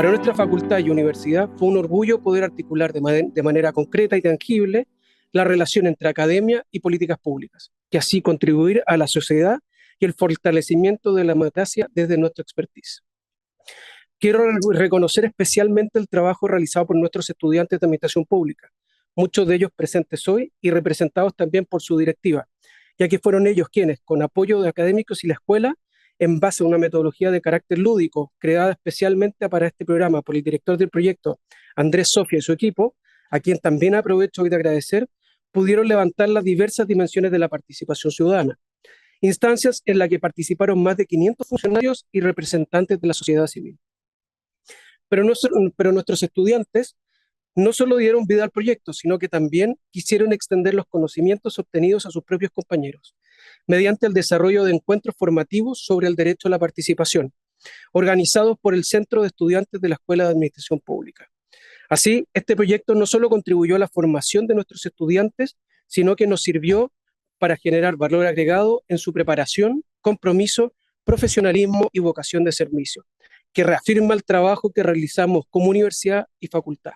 Para nuestra facultad y universidad fue un orgullo poder articular de manera concreta y tangible la relación entre academia y políticas públicas, y así contribuir a la sociedad y el fortalecimiento de la democracia desde nuestra expertise. Quiero reconocer especialmente el trabajo realizado por nuestros estudiantes de Administración Pública, muchos de ellos presentes hoy y representados también por su directiva, ya que fueron ellos quienes, con apoyo de académicos y la escuela, en base a una metodología de carácter lúdico, creada especialmente para este programa por el director del proyecto, Andrés Sofia, y su equipo, a quien también aprovecho hoy de agradecer, pudieron levantar las diversas dimensiones de la participación ciudadana, instancias en las que participaron más de 500 funcionarios y representantes de la sociedad civil. Pero nuestros estudiantes no solo dieron vida al proyecto, sino que también quisieron extender los conocimientos obtenidos a sus propios compañeros, mediante el desarrollo de encuentros formativos sobre el derecho a la participación, organizados por el Centro de Estudiantes de la Escuela de Administración Pública. Así, este proyecto no solo contribuyó a la formación de nuestros estudiantes, sino que nos sirvió para generar valor agregado en su preparación, compromiso, profesionalismo y vocación de servicio, que reafirma el trabajo que realizamos como universidad y facultad.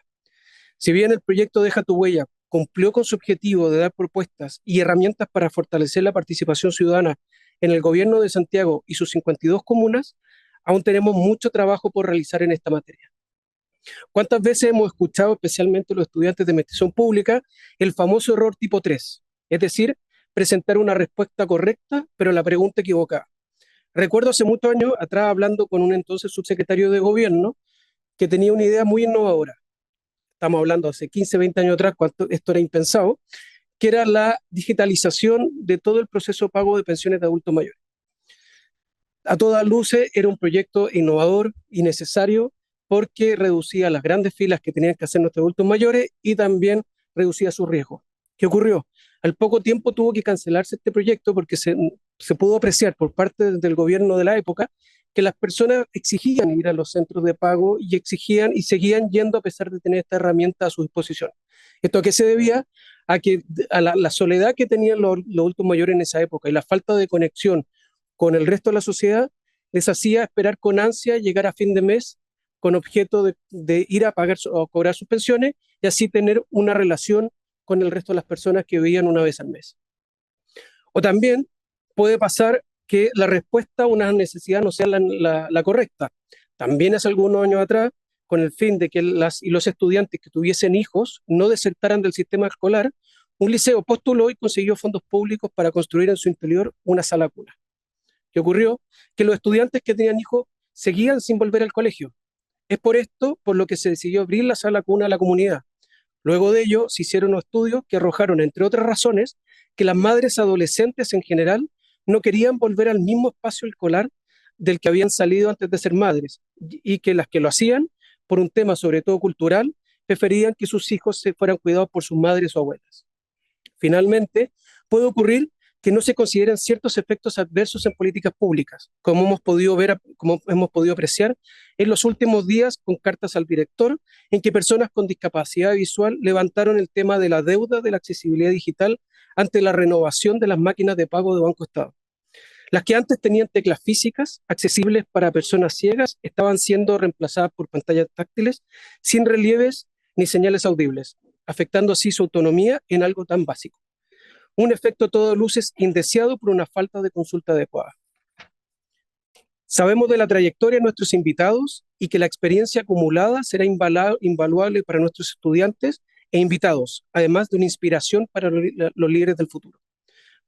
Si bien el proyecto Deja tu huella cumplió con su objetivo de dar propuestas y herramientas para fortalecer la participación ciudadana en el gobierno de Santiago y sus 52 comunas, aún tenemos mucho trabajo por realizar en esta materia. ¿Cuántas veces hemos escuchado, especialmente los estudiantes de Administración Pública, el famoso error tipo 3? Es decir, presentar una respuesta correcta, pero la pregunta equivocada. Recuerdo hace muchos años atrás hablando con un entonces subsecretario de gobierno que tenía una idea muy innovadora. Estamos hablando hace 15, 20 años atrás, cuando esto era impensado, que era la digitalización de todo el proceso de pago de pensiones de adultos mayores. A todas luces era un proyecto innovador y necesario porque reducía las grandes filas que tenían que hacer nuestros adultos mayores y también reducía sus riesgos. ¿Qué ocurrió? Al poco tiempo tuvo que cancelarse este proyecto porque se pudo apreciar por parte del gobierno de la época que las personas exigían ir a los centros de pago y exigían y seguían yendo a pesar de tener esta herramienta a su disposición. ¿Esto a qué se debía? A la soledad que tenían los adultos mayores en esa época y la falta de conexión con el resto de la sociedad les hacía esperar con ansia llegar a fin de mes con objeto de ir a pagar o cobrar sus pensiones y así tener una relación con el resto de las personas que veían una vez al mes. O también puede pasar que la respuesta a una necesidad no sea la correcta. También hace algunos años atrás, con el fin de que los estudiantes que tuviesen hijos no desertaran del sistema escolar, un liceo postuló y consiguió fondos públicos para construir en su interior una sala cuna. ¿Qué ocurrió? Que los estudiantes que tenían hijos seguían sin volver al colegio. Es por esto por lo que se decidió abrir la sala cuna a la comunidad. Luego de ello, se hicieron estudios que arrojaron, entre otras razones, que las madres adolescentes en general no querían volver al mismo espacio escolar del que habían salido antes de ser madres y que las que lo hacían, por un tema sobre todo cultural, preferían que sus hijos se fueran cuidados por sus madres o abuelas. Finalmente, puede ocurrir que no se consideren ciertos efectos adversos en políticas públicas, como hemos podido apreciar en los últimos días con cartas al director, en que personas con discapacidad visual levantaron el tema de la deuda de la accesibilidad digital ante la renovación de las máquinas de pago de Banco Estado. Las que antes tenían teclas físicas accesibles para personas ciegas estaban siendo reemplazadas por pantallas táctiles sin relieves ni señales audibles, afectando así su autonomía en algo tan básico. Un efecto a todas luces indeseado por una falta de consulta adecuada. Sabemos de la trayectoria de nuestros invitados y que la experiencia acumulada será invaluable para nuestros estudiantes e invitados, además de una inspiración para los líderes del futuro.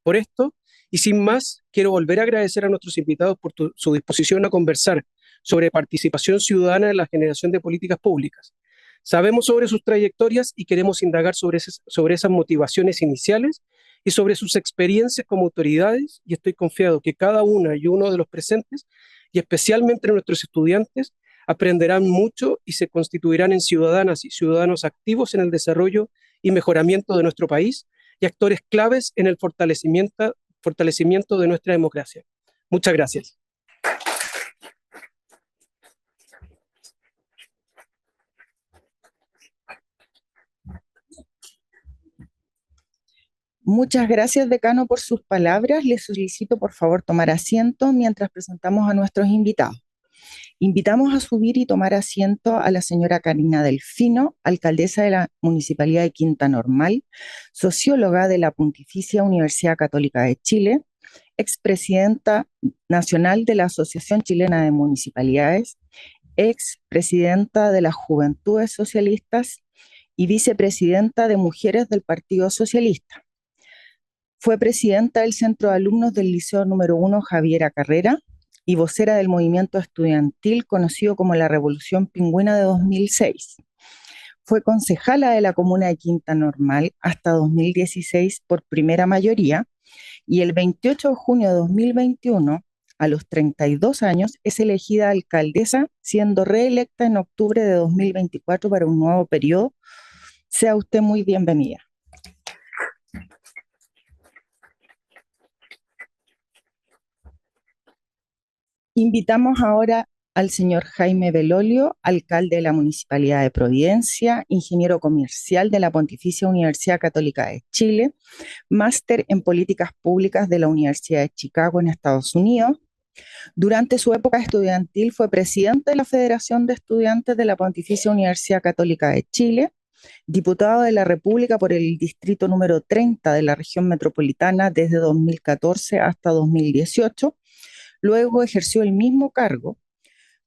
Por esto, y sin más, quiero volver a agradecer a nuestros invitados por su disposición a conversar sobre participación ciudadana en la generación de políticas públicas. Sabemos sobre sus trayectorias y queremos indagar sobre esas motivaciones iniciales y sobre sus experiencias como autoridades, y estoy confiado que cada una y uno de los presentes, y especialmente nuestros estudiantes, aprenderán mucho y se constituirán en ciudadanas y ciudadanos activos en el desarrollo y mejoramiento de nuestro país y actores claves en el fortalecimiento de nuestra democracia. Muchas gracias. Muchas gracias, decano, por sus palabras. Les solicito, por favor, tomar asiento mientras presentamos a nuestros invitados. Invitamos a subir y tomar asiento a la señora Karina Delfino, alcaldesa de la Municipalidad de Quinta Normal, socióloga de la Pontificia Universidad Católica de Chile, expresidenta nacional de la Asociación Chilena de Municipalidades, expresidenta de las Juventudes Socialistas y vicepresidenta de Mujeres del Partido Socialista. Fue presidenta del Centro de Alumnos del Liceo número 1 Javiera Carrera y vocera del movimiento estudiantil conocido como la Revolución Pingüina de 2006. Fue concejala de la comuna de Quinta Normal hasta 2016 por primera mayoría y el 28 de junio de 2021, a los 32 años, es elegida alcaldesa, siendo reelecta en octubre de 2024 para un nuevo periodo. Sea usted muy bienvenida. Invitamos ahora al señor Jaime Belolio, alcalde de la Municipalidad de Providencia, ingeniero comercial de la Pontificia Universidad Católica de Chile, máster en políticas públicas de la Universidad de Chicago en Estados Unidos. Durante su época estudiantil fue presidente de la Federación de Estudiantes de la Pontificia Universidad Católica de Chile, diputado de la República por el distrito número 30 de la región metropolitana desde 2014 hasta 2018. Luego ejerció el mismo cargo,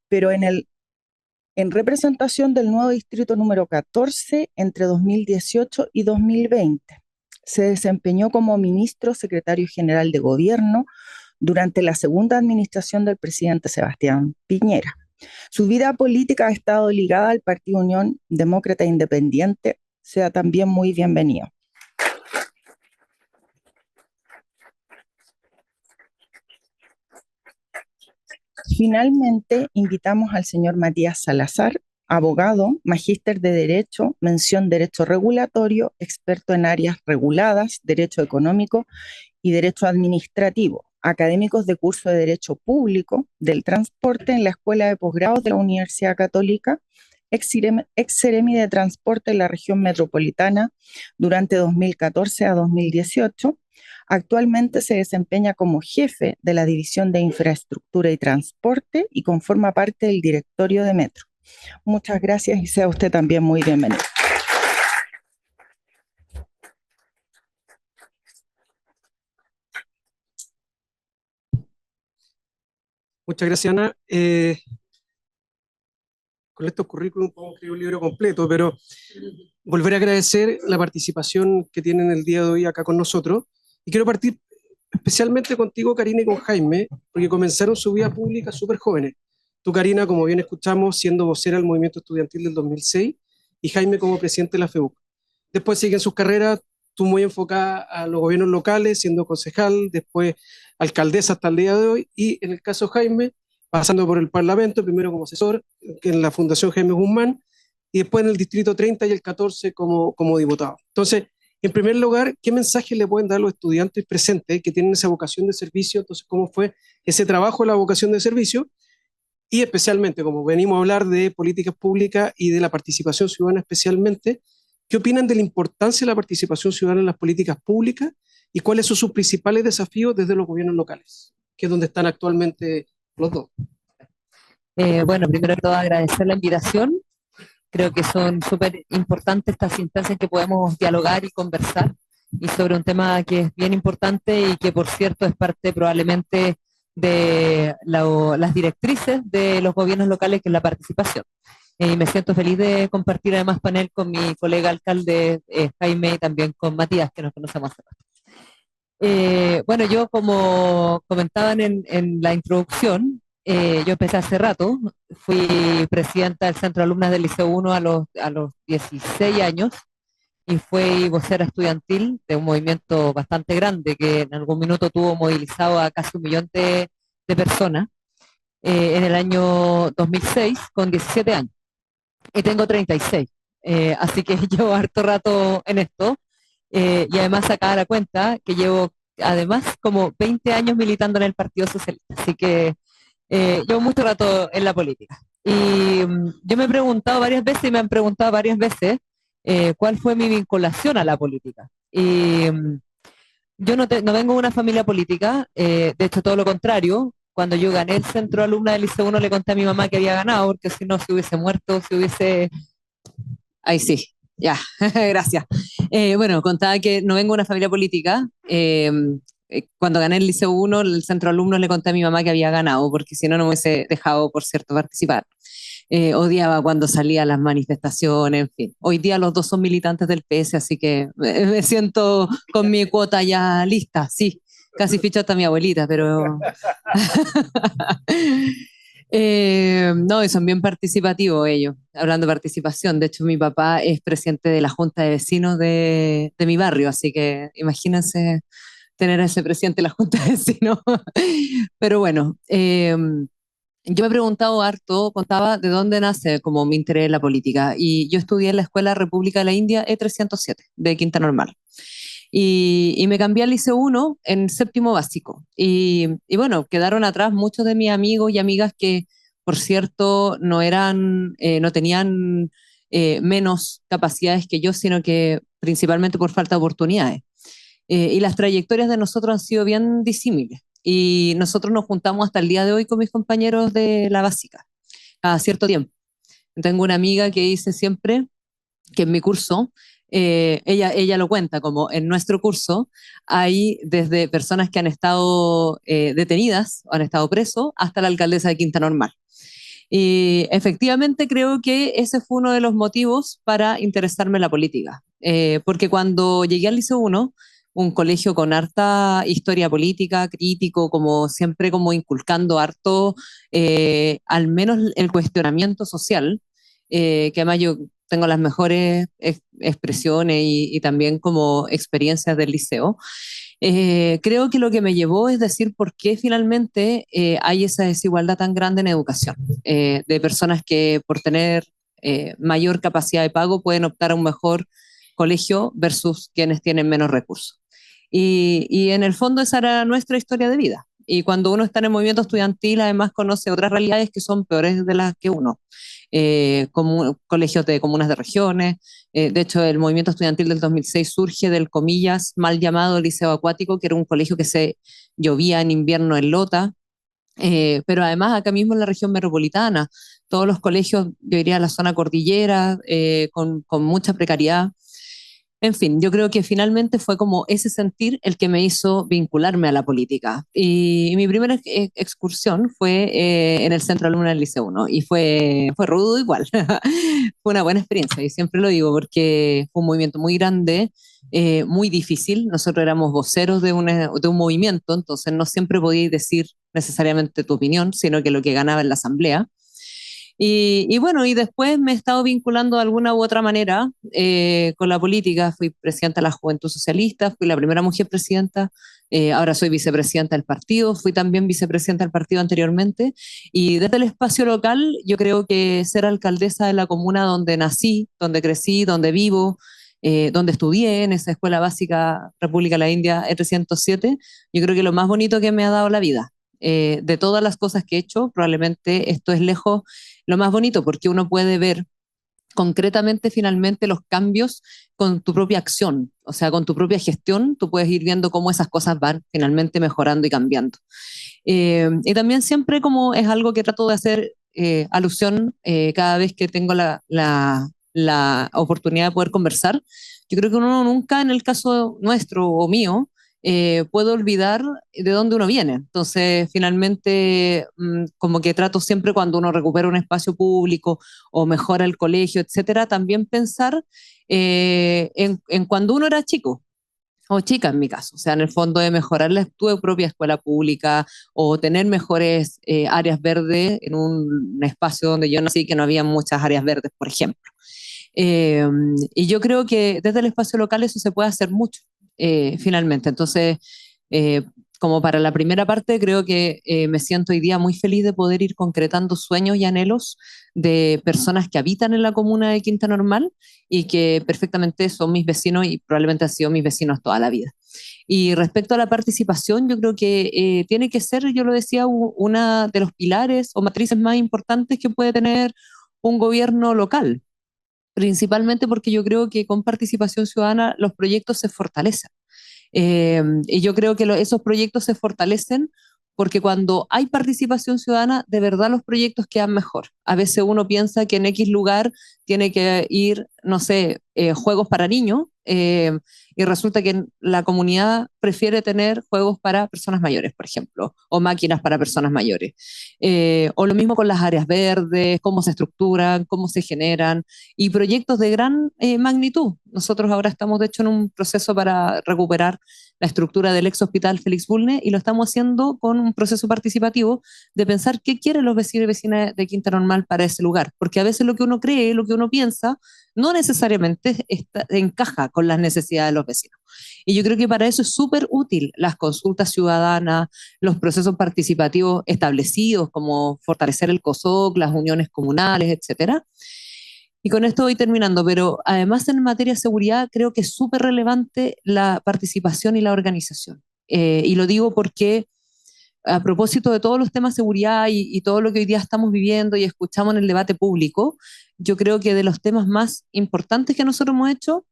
pero en representación del nuevo distrito número 14 entre 2018 y 2020. Se desempeñó como ministro secretario general de gobierno durante la segunda administración del presidente Sebastián Piñera. Su vida política ha estado ligada al Partido Unión Demócrata Independiente. Sea también muy bienvenido. Finalmente, invitamos al señor Matías Salazar, abogado, magíster de Derecho, mención Derecho Regulatorio, experto en áreas reguladas, Derecho Económico y Derecho Administrativo, académicos de curso de Derecho Público del Transporte en la Escuela de Posgrado de la Universidad Católica, ex seremi de Transporte en la región metropolitana durante 2014 a 2018. Actualmente se desempeña como jefe de la División de Infraestructura y Transporte y conforma parte del directorio de Metro. Muchas gracias y sea usted también muy bienvenido. Muchas gracias, Ana. Con estos currículums podemos escribir un libro completo, pero volver a agradecer la participación que tienen el día de hoy acá con nosotros. Y quiero partir especialmente contigo, Karina, y con Jaime, porque comenzaron su vida pública súper jóvenes. Tú, Karina, como bien escuchamos, siendo vocera del movimiento estudiantil del 2006, y Jaime como presidente de la FEUC. Después siguen sus carreras, tú muy enfocada a los gobiernos locales, siendo concejal, después alcaldesa hasta el día de hoy, y en el caso de Jaime, pasando por el Parlamento, primero como asesor en la Fundación Jaime Guzmán, y después en el Distrito 30 y el 14 como diputado. Entonces, en primer lugar, ¿qué mensaje le pueden dar a los estudiantes presentes que tienen esa vocación de servicio? Entonces, ¿cómo fue ese trabajo de la vocación de servicio? Y especialmente, como venimos a hablar de políticas públicas y de la participación ciudadana especialmente, ¿qué opinan de la importancia de la participación ciudadana en las políticas públicas y cuáles son sus principales desafíos desde los gobiernos locales, que es donde están actualmente los dos? Bueno, primero de todo agradecer la invitación. Creo que son súper importantes estas instancias en que podemos dialogar y conversar, y sobre un tema que es bien importante y que, por cierto, es parte probablemente de las directrices de los gobiernos locales, que es la participación. Y me siento feliz de compartir además panel con mi colega alcalde Jaime, y también con Matías, que nos conocemos hace rato. Bueno, yo, como comentaban en la introducción, yo empecé hace rato. Fui presidenta del Centro de Alumnas del Liceo 1 a los 16 años, y fui vocera estudiantil de un movimiento bastante grande que en algún minuto tuvo movilizado a casi 1 millón de personas en el año 2006 con 17 años. Y tengo 36, así que llevo harto rato en esto, y además sacaba la cuenta que llevo además como 20 años militando en el Partido Socialista, así que llevo mucho rato en la política. Y yo me he preguntado varias veces, y me han preguntado varias veces, cuál fue mi vinculación a la política. Y yo no vengo de una familia política, de hecho todo lo contrario. cuando yo gané el centro alumna del Liceo 1 le conté a mi mamá que había ganado, porque si no se hubiese muerto, se hubiese... Ahí sí, ya, gracias. Bueno, contaba que no vengo de una familia política. Cuando gané el Liceo 1, el centro alumnos le conté a mi mamá que había ganado, porque si no, no me hubiese dejado, por cierto, participar. Odiaba cuando salía a las manifestaciones, en fin. Hoy día los dos son militantes del PS, así que me siento con mi cuota ya lista, sí. Casi ficho hasta mi abuelita, pero... no, y son bien participativos ellos, hablando de participación. De hecho, mi papá es presidente de la Junta de Vecinos de mi barrio, así que imagínense tener a ese presidente de la Junta de Vecinos. Pero bueno, yo me he preguntado harto, contaba de dónde nace como mi interés en la política. Y yo estudié en la Escuela República de la India E307 de Quinta Normal. Y me cambié al Liceo 1 en séptimo básico. Y bueno, quedaron atrás muchos de mis amigos y amigas que, por cierto, no tenían menos capacidades que yo, sino que principalmente por falta de oportunidades. Y las trayectorias de nosotros han sido bien disímiles. Y nosotros nos juntamos hasta el día de hoy con mis compañeros de la básica, a cierto tiempo. Tengo una amiga que dice siempre que en mi curso, ella lo cuenta como en nuestro curso hay desde personas que han estado detenidas o han estado presos hasta la alcaldesa de Quinta Normal. Y efectivamente creo que ese fue uno de los motivos para interesarme en la política, porque cuando llegué al Liceo 1, un colegio con harta historia política, crítico, como siempre como inculcando harto, al menos el cuestionamiento social, que además yo tengo las mejores expresiones y también como experiencias del liceo. Creo que lo que me llevó es decir por qué finalmente hay esa desigualdad tan grande en educación, de personas que por tener mayor capacidad de pago pueden optar a un mejor colegio versus quienes tienen menos recursos. Y en el fondo esa era nuestra historia de vida. Y cuando uno está en el movimiento estudiantil, además conoce otras realidades que son peores de las que uno. Como colegios de comunas de regiones. De hecho, el movimiento estudiantil del 2006 surge del, comillas, mal llamado Liceo Acuático, que era un colegio que se llovía en invierno en Lota. Pero además acá mismo en la región metropolitana, todos los colegios, yo diría la zona cordillera, con mucha precariedad. En fin, yo creo que finalmente fue como ese sentir el que me hizo vincularme a la política. Y mi primera excursión fue en el Centro Alumna del Liceo 1 y fue rudo igual. Fue una buena experiencia y siempre lo digo porque fue un movimiento muy grande, muy difícil. Nosotros éramos voceros de un movimiento, entonces no siempre podíais decir necesariamente tu opinión, sino que lo que ganaba en la asamblea. Y bueno, y después me he estado vinculando de alguna u otra manera con la política. Fui presidenta de la Juventud Socialista, fui la primera mujer presidenta, ahora soy vicepresidenta del partido, fui también vicepresidenta del partido anteriormente. Y desde el espacio local, yo creo que ser alcaldesa de la comuna donde nací, donde crecí, donde vivo, donde estudié en esa escuela básica República de la India E307, yo creo que lo más bonito que me ha dado la vida. De todas las cosas que he hecho, probablemente esto es lejos lo más bonito porque uno puede ver concretamente finalmente los cambios con tu propia acción, o sea, con tu propia gestión, tú puedes ir viendo cómo esas cosas van finalmente mejorando y cambiando. Y también siempre como es algo que trato de hacer alusión cada vez que tengo la oportunidad de poder conversar, yo creo que uno nunca en el caso nuestro o mío, puedo olvidar de dónde uno viene. Entonces, finalmente, como que trato siempre cuando uno recupera un espacio público o mejora el colegio, etcétera, también pensar en cuando uno era chico o chica en mi caso, o sea, en el fondo de mejorar tu propia escuela pública o tener mejores áreas verdes en un espacio donde yo nací que no había muchas áreas verdes, por ejemplo. Y yo creo que desde el espacio local eso se puede hacer mucho. Finalmente. Entonces, eh, como para la primera parte, creo que me siento hoy día muy feliz de poder ir concretando sueños y anhelos de personas que habitan en la comuna de Quinta Normal y que perfectamente son mis vecinos y probablemente han sido mis vecinos toda la vida. Y respecto a la participación, yo creo que tiene que ser, yo lo decía, una de los pilares o matrices más importantes que puede tener un gobierno local, principalmente porque yo creo que con participación ciudadana los proyectos se fortalecen. Y yo creo que esos proyectos se fortalecen porque cuando hay participación ciudadana, de verdad los proyectos quedan mejor. A veces uno piensa que en X lugar tiene que ir, no sé, juegos para niños, y resulta que la comunidad prefiere tener juegos para personas mayores, por ejemplo, o máquinas para personas mayores. O lo mismo con las áreas verdes, cómo se estructuran, cómo se generan, y proyectos de gran magnitud. Nosotros ahora estamos, de hecho, en un proceso para recuperar la estructura del ex hospital Félix Bulnes, y lo estamos haciendo con un proceso participativo de pensar qué quieren los vecinos y vecinas de Quinta Normal para ese lugar, porque a veces lo que uno cree, lo que uno piensa, no necesariamente encaja con las necesidades de los vecinos. Y yo creo que para eso es súper útil las consultas ciudadanas, los procesos participativos establecidos, como fortalecer el COSOC, las uniones comunales, etcétera. Y con esto voy terminando, pero además en materia de seguridad creo que es súper relevante la participación y la organización. Y lo digo porque a propósito de todos los temas de seguridad y todo lo que hoy día estamos viviendo y escuchamos en el debate público, yo creo que de los temas más importantes que nosotros hemos hecho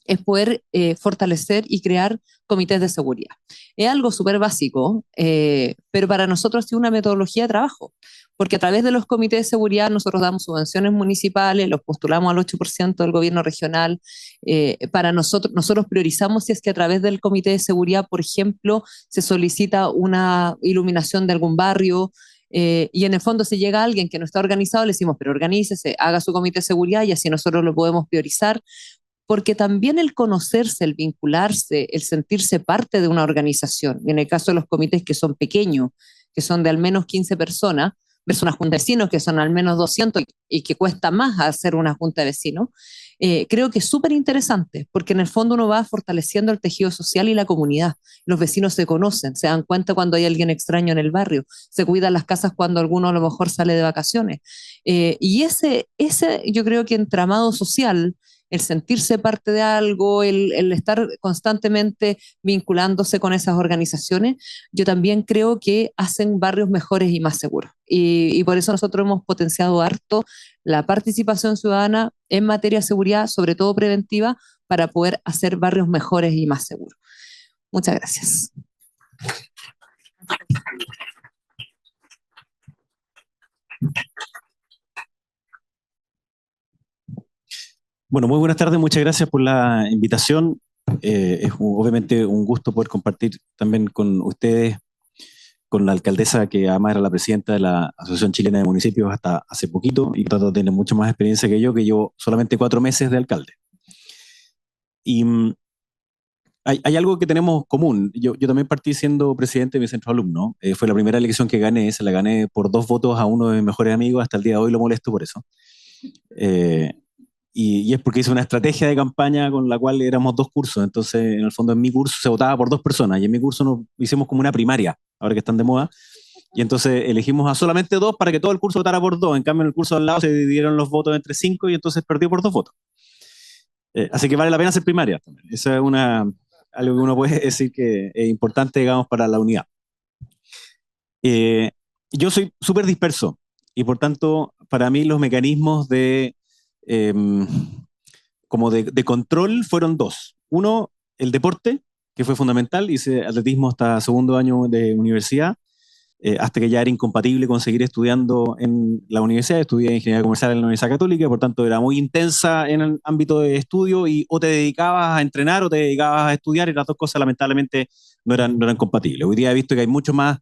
es poder fortalecer y crear comités de seguridad. Es algo súper básico, pero para nosotros ha sido una metodología de trabajo, porque a través de los comités de seguridad nosotros damos subvenciones municipales, los postulamos al 8% del gobierno regional. Para nosotros priorizamos si es que a través del comité de seguridad, por ejemplo, se solicita una iluminación de algún barrio, y en el fondo si llega alguien que no está organizado, le decimos, pero organícese, haga su comité de seguridad y así nosotros lo podemos priorizar, porque también el conocerse, el vincularse, el sentirse parte de una organización, en el caso de los comités que son pequeños, que son de al menos 15 personas, versus una junta de vecinos que son al menos 200 y que cuesta más hacer una junta de vecinos, creo que es súper interesante, porque en el fondo uno va fortaleciendo el tejido social y la comunidad. Los vecinos se conocen, se dan cuenta cuando hay alguien extraño en el barrio, se cuidan las casas cuando alguno a lo mejor sale de vacaciones. Y ese yo creo que entramado social, el sentirse parte de algo, el estar constantemente vinculándose con esas organizaciones, yo también creo que hacen barrios mejores y más seguros. Y por eso nosotros hemos potenciado harto la participación ciudadana en materia de seguridad, sobre todo preventiva, para poder hacer barrios mejores y más seguros. Muchas gracias. Bueno, muy buenas tardes, muchas gracias por la invitación. Es obviamente un gusto poder compartir también con ustedes, con la alcaldesa que además era la presidenta de la Asociación Chilena de Municipios hasta hace poquito y trato de tener mucho más experiencia que yo solamente 4 meses de alcalde. Y hay algo que tenemos común. Yo también partí siendo presidente de mi centro de alumnos. Fue la primera elección que gané, se la gané por 2 votos a uno de mis mejores amigos, hasta el día de hoy lo molesto por eso. Y es porque hice una estrategia de campaña con la cual éramos 2 cursos, entonces en el fondo en mi curso se votaba por 2 personas y en mi curso nos hicimos como una primaria, ahora que están de moda, y entonces elegimos a solamente 2 para que todo el curso votara por 2, en cambio en el curso al lado se dividieron los votos entre 5 y entonces perdió por 2 votos. Así que vale la pena hacer primaria también, eso es algo que uno puede decir que es importante, digamos, para la unidad. Yo soy súper disperso y por tanto para mí los mecanismos como de control fueron 2. Uno, el deporte, que fue fundamental. Hice atletismo hasta segundo año de universidad, hasta que ya era incompatible con seguir estudiando en la universidad. Estudié ingeniería comercial en la Universidad Católica, por tanto era muy intensa en el ámbito de estudio y o te dedicabas a entrenar o te dedicabas a estudiar, y las 2 cosas lamentablemente no eran compatibles. Hoy día he visto que hay mucho más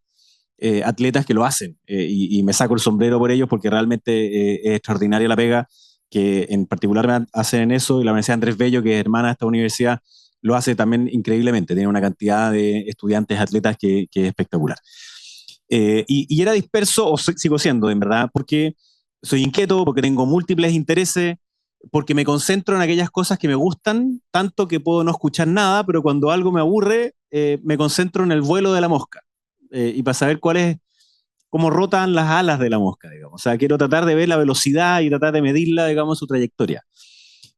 atletas que lo hacen, y me saco el sombrero por ellos porque realmente es extraordinaria la pega que en particular hacen en eso, y la Universidad Andrés Bello, que es hermana de esta universidad, lo hace también increíblemente. Tiene una cantidad de estudiantes, atletas que es espectacular. Y era disperso, o sigo siendo, en verdad, porque soy inquieto, porque tengo múltiples intereses, porque me concentro en aquellas cosas que me gustan, tanto que puedo no escuchar nada, pero cuando algo me aburre, me concentro en el vuelo de la mosca. Y para saber cómo rotan las alas de la mosca, digamos. O sea, quiero tratar de ver la velocidad y tratar de medirla, digamos, su trayectoria.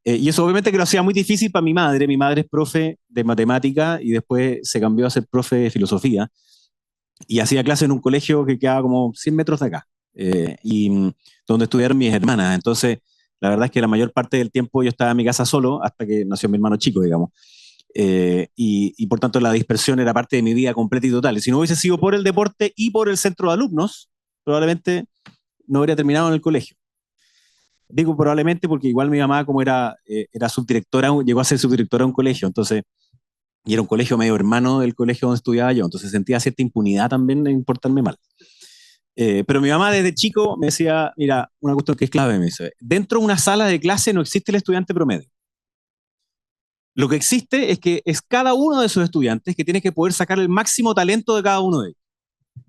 Y eso obviamente que lo hacía muy difícil para mi madre. Mi madre es profe de matemática y después se cambió a ser profe de filosofía. Y hacía clase en un colegio que quedaba como 100 metros de acá, y donde estudiaron mis hermanas. Entonces, la verdad es que la mayor parte del tiempo yo estaba en mi casa solo hasta que nació mi hermano chico, digamos. y por tanto la dispersión era parte de mi vida completa y total. Y si no hubiese sido por el deporte y por el centro de alumnos, probablemente no habría terminado en el colegio. Digo probablemente porque igual mi mamá, como era subdirectora, llegó a ser subdirectora de un colegio, entonces, y era un colegio medio hermano del colegio donde estudiaba yo, entonces sentía cierta impunidad también de importarme mal. Pero mi mamá desde chico me decía, mira, una cuestión que es clave, me dice, dentro de una sala de clase no existe el estudiante promedio. Lo que existe es que es cada uno de esos estudiantes que tiene que poder sacar el máximo talento de cada uno de ellos.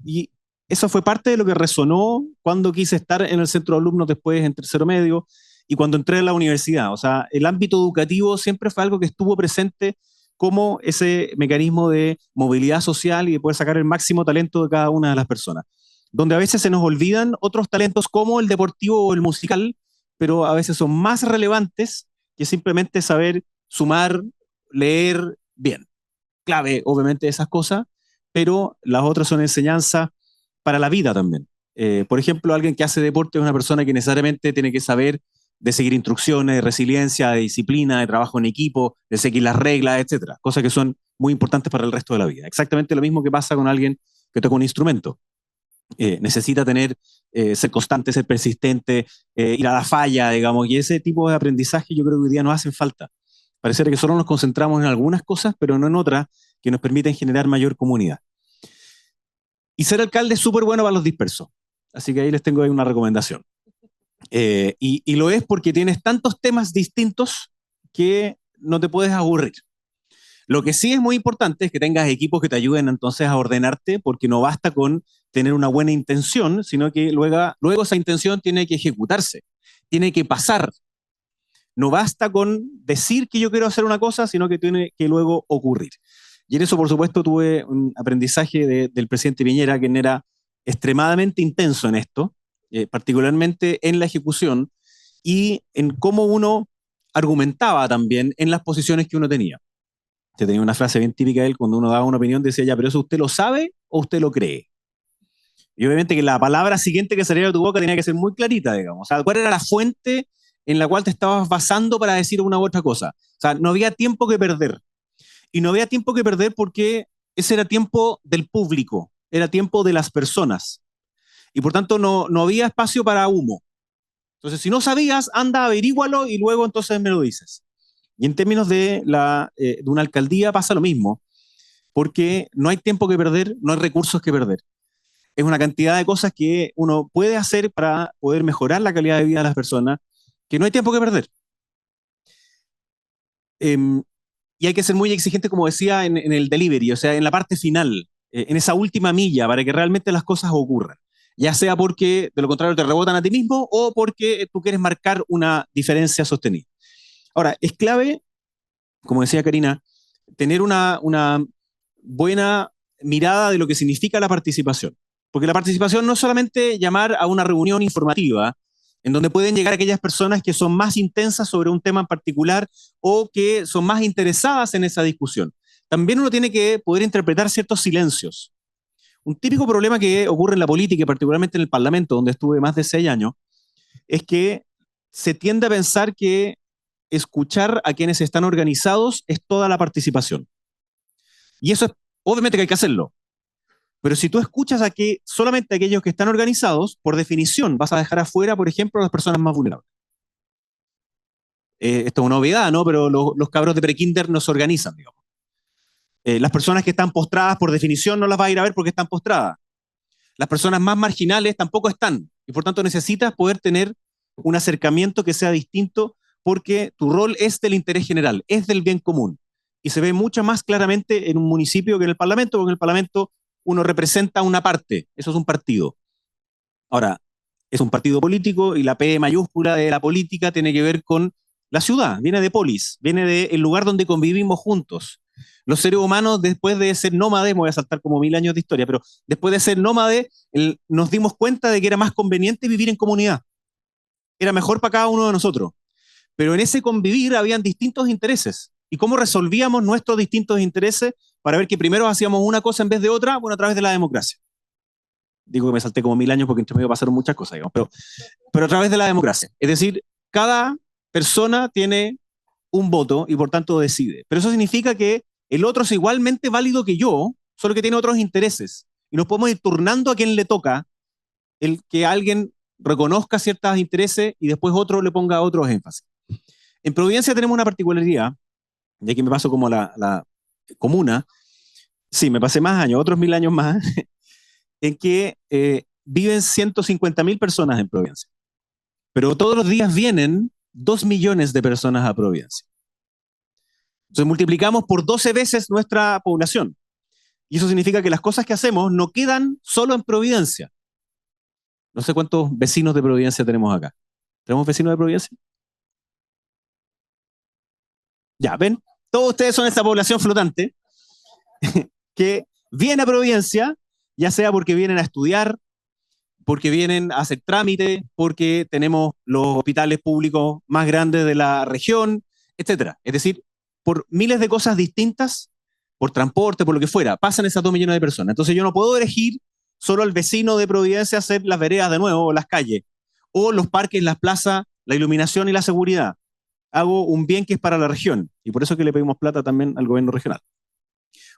Y eso fue parte de lo que resonó cuando quise estar en el centro de alumnos después en tercero medio y cuando entré a la universidad. O sea, el ámbito educativo siempre fue algo que estuvo presente como ese mecanismo de movilidad social y de poder sacar el máximo talento de cada una de las personas. Donde a veces se nos olvidan otros talentos como el deportivo o el musical, pero a veces son más relevantes que simplemente saber sumar, leer bien. Clave, obviamente, esas cosas, pero las otras son enseñanza para la vida también. Por ejemplo, alguien que hace deporte es una persona que necesariamente tiene que saber de seguir instrucciones, de resiliencia, de disciplina, de trabajo en equipo, de seguir las reglas, etcétera. Cosas que son muy importantes para el resto de la vida. Exactamente lo mismo que pasa con alguien que toca un instrumento. Necesita ser constante, ser persistente, ir a la falla, digamos, y ese tipo de aprendizaje yo creo que hoy día nos hacen falta. Pareciera que solo nos concentramos en algunas cosas, pero no en otras que nos permiten generar mayor comunidad. Y ser alcalde es súper bueno para los dispersos. Así que ahí les tengo ahí una recomendación. Y lo es porque tienes tantos temas distintos que no te puedes aburrir. Lo que sí es muy importante es que tengas equipos que te ayuden entonces a ordenarte, porque no basta con tener una buena intención, sino que luego esa intención tiene que ejecutarse, tiene que pasar. No basta con decir que yo quiero hacer una cosa, sino que tiene que luego ocurrir. Y en eso, por supuesto, tuve un aprendizaje del presidente Piñera, quien era extremadamente intenso en esto, particularmente en la ejecución y en cómo uno argumentaba también en las posiciones que uno tenía. Yo tenía una frase bien típica de él, cuando uno daba una opinión, decía, ya, pero ¿eso usted lo sabe o usted lo cree? Y obviamente que la palabra siguiente que saliera de tu boca tenía que ser muy clarita, digamos. O sea, ¿cuál era la fuente en la cual te estabas basando para decir una u otra cosa? O sea, no había tiempo que perder. Y no había tiempo que perder porque ese era tiempo del público, era tiempo de las personas. Y por tanto no había espacio para humo. Entonces, si no sabías, anda, averígualo y luego entonces me lo dices. Y en términos de una alcaldía pasa lo mismo, porque no hay tiempo que perder, no hay recursos que perder. Es una cantidad de cosas que uno puede hacer para poder mejorar la calidad de vida de las personas, que no hay tiempo que perder. Y hay que ser muy exigente, como decía, en el delivery, o sea, en la parte final, en esa última milla, para que realmente las cosas ocurran. Ya sea porque de lo contrario te rebotan a ti mismo o porque tú quieres marcar una diferencia sostenida. Ahora, es clave, como decía Karina, tener una buena mirada de lo que significa la participación. Porque la participación no es solamente llamar a una reunión informativa, en donde pueden llegar aquellas personas que son más intensas sobre un tema en particular o que son más interesadas en esa discusión. También uno tiene que poder interpretar ciertos silencios. Un típico problema que ocurre en la política, y particularmente en el Parlamento, donde estuve más de 6 años, es que se tiende a pensar que escuchar a quienes están organizados es toda la participación. Y eso es, obviamente que hay que hacerlo. Pero si tú escuchas solamente a aquellos que están organizados, por definición vas a dejar afuera, por ejemplo, a las personas más vulnerables. Esto es una obviedad, ¿no? Pero los cabros de prekinder no se organizan, digamos. Las personas que están postradas, por definición, no las vas a ir a ver porque están postradas. Las personas más marginales tampoco están. Y por tanto necesitas poder tener un acercamiento que sea distinto porque tu rol es del interés general, es del bien común. Y se ve mucho más claramente en un municipio que en el Parlamento, porque en el Parlamento uno representa una parte, eso es un partido. Ahora, es un partido político y la P mayúscula de la política tiene que ver con la ciudad, viene de polis, viene del lugar donde convivimos juntos. Los seres humanos, después de ser nómades, me voy a saltar como 1000 años de historia, pero después de ser nómades, nos dimos cuenta de que era más conveniente vivir en comunidad. Era mejor para cada uno de nosotros. Pero en ese convivir habían distintos intereses. ¿Y cómo resolvíamos nuestros distintos intereses para ver que primero hacíamos una cosa en vez de otra? Bueno, a través de la democracia. Digo que me salté como 1000 años porque entre medio pasaron muchas cosas, digamos, pero a través de la democracia. Es decir, cada persona tiene un voto y por tanto decide. Pero eso significa que el otro es igualmente válido que yo, solo que tiene otros intereses. Y nos podemos ir turnando a quien le toca el que alguien reconozca ciertos intereses y después otro le ponga otros énfasis. En Providencia tenemos una particularidad, y aquí me paso como la comuna, sí, me pasé más años, otros 1000 años más, en que viven 150.000 personas en Providencia. Pero todos los días vienen 2 millones de personas a Providencia. Entonces multiplicamos por 12 veces nuestra población. Y eso significa que las cosas que hacemos no quedan solo en Providencia. No sé cuántos vecinos de Providencia tenemos acá. ¿Tenemos vecinos de Providencia? Ya, ¿ven? Todos ustedes son esa población flotante que viene a Providencia, ya sea porque vienen a estudiar, porque vienen a hacer trámite, porque tenemos los hospitales públicos más grandes de la región, etcétera. Es decir, por miles de cosas distintas, por transporte, por lo que fuera, pasan esas 2 millones de personas. Entonces yo no puedo elegir solo al vecino de Providencia hacer las veredas de nuevo, o las calles, o los parques, las plazas, la iluminación y la seguridad. Hago un bien que es para la región, y por eso es que le pedimos plata también al gobierno regional.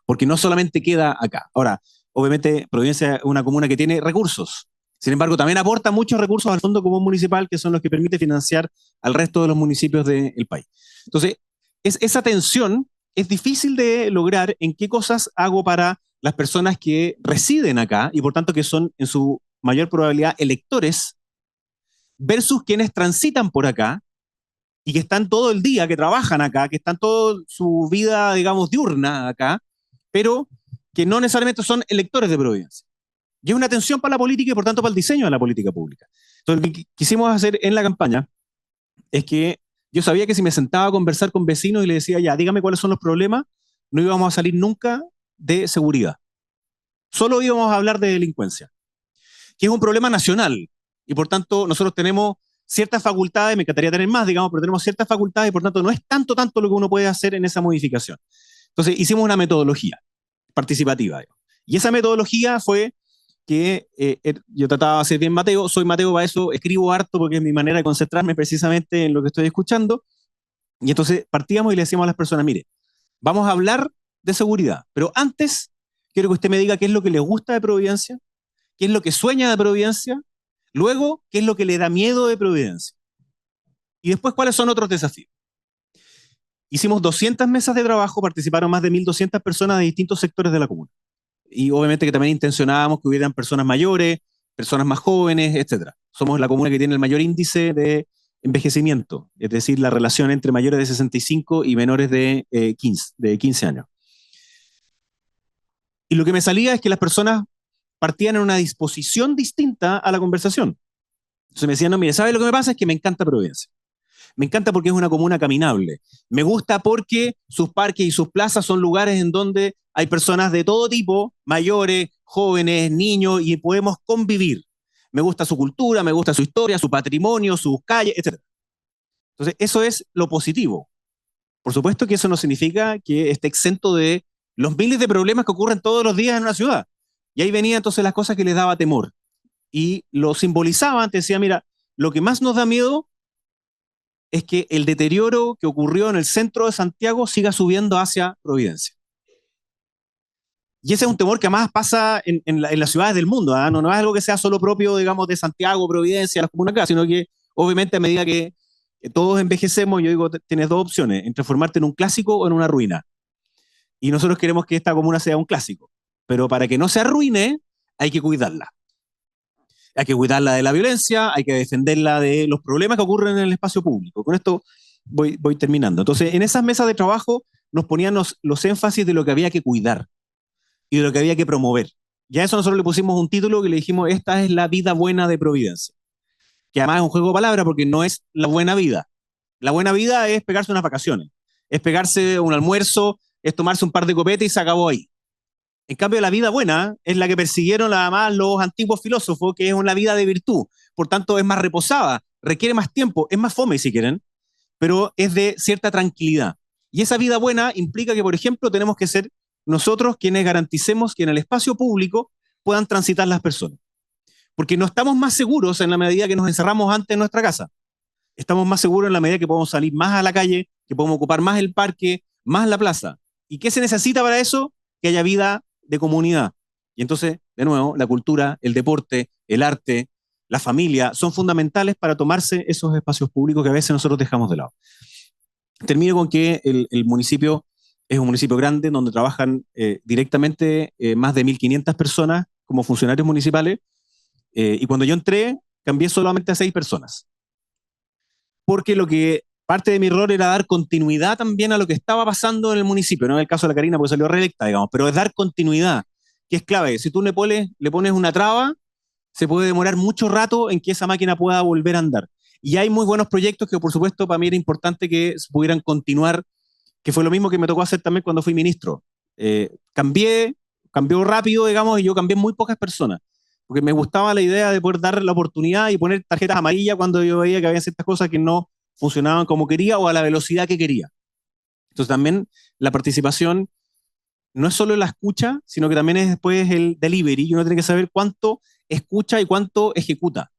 Porque no solamente queda acá. Ahora, obviamente Providencia es una comuna que tiene recursos. Sin embargo, también aporta muchos recursos al Fondo Común Municipal, que son los que permite financiar al resto de los municipios del país. Entonces, esa tensión es difícil de lograr en qué cosas hago para las personas que residen acá y por tanto que son en su mayor probabilidad electores versus quienes transitan por acá y que están todo el día, que trabajan acá, que están toda su vida, digamos, diurna acá, pero que no necesariamente son electores de Providencia. Y es una tensión para la política y por tanto para el diseño de la política pública. Entonces, lo que quisimos hacer en la campaña es que yo sabía que si me sentaba a conversar con vecinos y les decía, ya, dígame cuáles son los problemas, no íbamos a salir nunca de seguridad. Solo íbamos a hablar de delincuencia, que es un problema nacional. Y por tanto, nosotros tenemos ciertas facultades, me encantaría tener más, digamos, pero tenemos ciertas facultades y por tanto no es tanto lo que uno puede hacer en esa modificación. Entonces, hicimos una metodología participativa. Y esa metodología fue que yo trataba de hacer bien Mateo, soy Mateo para eso, escribo harto porque es mi manera de concentrarme precisamente en lo que estoy escuchando. Y entonces partíamos y le decíamos a las personas, mire, vamos a hablar de seguridad, pero antes quiero que usted me diga qué es lo que le gusta de Providencia, qué es lo que sueña de Providencia, luego qué es lo que le da miedo de Providencia. Y después cuáles son otros desafíos. Hicimos 200 mesas de trabajo, participaron más de 1.200 personas de distintos sectores de la comuna. Y obviamente que también intencionábamos que hubieran personas mayores, personas más jóvenes, etc. Somos la comuna que tiene el mayor índice de envejecimiento, es decir, la relación entre mayores de 65 y menores de 15 años. Y lo que me salía es que las personas partían en una disposición distinta a la conversación. Entonces me decían, no, mire, ¿sabe lo que me pasa? Es que me encanta Providencia. Me encanta porque es una comuna caminable. Me gusta porque sus parques y sus plazas son lugares en donde hay personas de todo tipo, mayores, jóvenes, niños, y podemos convivir. Me gusta su cultura, me gusta su historia, su patrimonio, sus calles, etc. Entonces, eso es lo positivo. Por supuesto que eso no significa que esté exento de los miles de problemas que ocurren todos los días en una ciudad. Y ahí venía entonces las cosas que les daba temor. Y lo simbolizaban, te decía, mira, lo que más nos da miedo es que el deterioro que ocurrió en el centro de Santiago siga subiendo hacia Providencia. Y ese es un temor que además pasa en las ciudades del mundo, ¿eh? No es algo que sea solo propio, digamos, de Santiago, Providencia, las comunas acá, sino que obviamente a medida que todos envejecemos, yo digo, tienes dos opciones, en transformarte en un clásico o en una ruina. Y nosotros queremos que esta comuna sea un clásico, pero para que no se arruine, hay que cuidarla. Hay que cuidarla de la violencia, hay que defenderla de los problemas que ocurren en el espacio público. Con esto voy terminando. Entonces, en esas mesas de trabajo nos ponían los énfasis de lo que había que cuidar y de lo que había que promover. Y a eso nosotros le pusimos un título que le dijimos, esta es la vida buena de Providencia. Que además es un juego de palabras porque no es la buena vida. La buena vida es pegarse unas vacaciones, es pegarse un almuerzo, es tomarse un par de copetes y se acabó ahí. En cambio, la vida buena es la que persiguieron además los antiguos filósofos, que es una vida de virtud. Por tanto, es más reposada, requiere más tiempo, es más fome si quieren, pero es de cierta tranquilidad. Y esa vida buena implica que, por ejemplo, tenemos que ser nosotros quienes garanticemos que en el espacio público puedan transitar las personas. Porque no estamos más seguros en la medida que nos encerramos antes en nuestra casa. estamos más seguros en la medida que podemos salir más a la calle, que podemos ocupar más el parque, más la plaza. ¿Y qué se necesita para eso? Que haya vida de comunidad. Y entonces, de nuevo, la cultura, el deporte, el arte, la familia, son fundamentales para tomarse esos espacios públicos que a veces nosotros dejamos de lado. Termino con que el municipio es un municipio grande donde trabajan directamente más de 1.500 personas como funcionarios municipales, y cuando yo entré cambié solamente a 6 personas, porque parte de mi rol era dar continuidad también a lo que estaba pasando en el municipio, no en el caso de la Karina porque salió reelecta, digamos, pero es dar continuidad, que es clave. Si tú le pones una traba, se puede demorar mucho rato en que esa máquina pueda volver a andar. Y hay muy buenos proyectos que, por supuesto, para mí era importante que pudieran continuar, que fue lo mismo que me tocó hacer también cuando fui ministro. Cambió rápido, digamos, y yo cambié muy pocas personas, porque me gustaba la idea de poder dar la oportunidad y poner tarjetas amarillas cuando yo veía que había ciertas cosas que no funcionaban como quería o a la velocidad que quería. Entonces también la participación no es solo la escucha, sino que también es después el delivery, y uno tiene que saber cuánto escucha y cuánto ejecuta.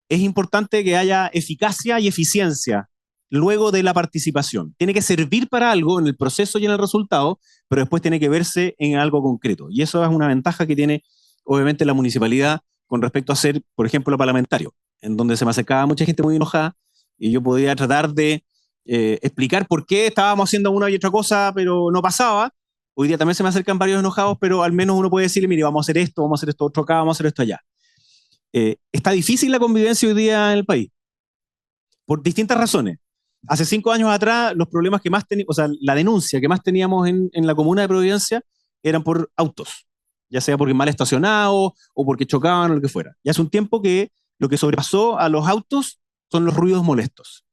Es importante que haya eficacia y eficiencia luego de la participación. Tiene que servir para algo en el proceso y en el resultado, pero después tiene que verse en algo concreto. Y eso es una ventaja que tiene, obviamente, la municipalidad con respecto a ser, por ejemplo, lo parlamentario, en donde se me acercaba mucha gente muy enojada y yo podía tratar de explicar por qué estábamos haciendo una y otra cosa, pero no pasaba. Hoy día también se me acercan varios enojados, pero al menos uno puede decirle, mire, vamos a hacer esto otro acá, vamos a hacer esto allá. Está difícil la convivencia hoy día en el país, por distintas razones. Hace 5 años atrás, los problemas que más teníamos, o sea, la denuncia que más teníamos en la comuna de Providencia eran por autos, ya sea porque mal estacionados o porque chocaban o lo que fuera. Y hace un tiempo que lo que sobrepasó a los autos son los ruidos molestos.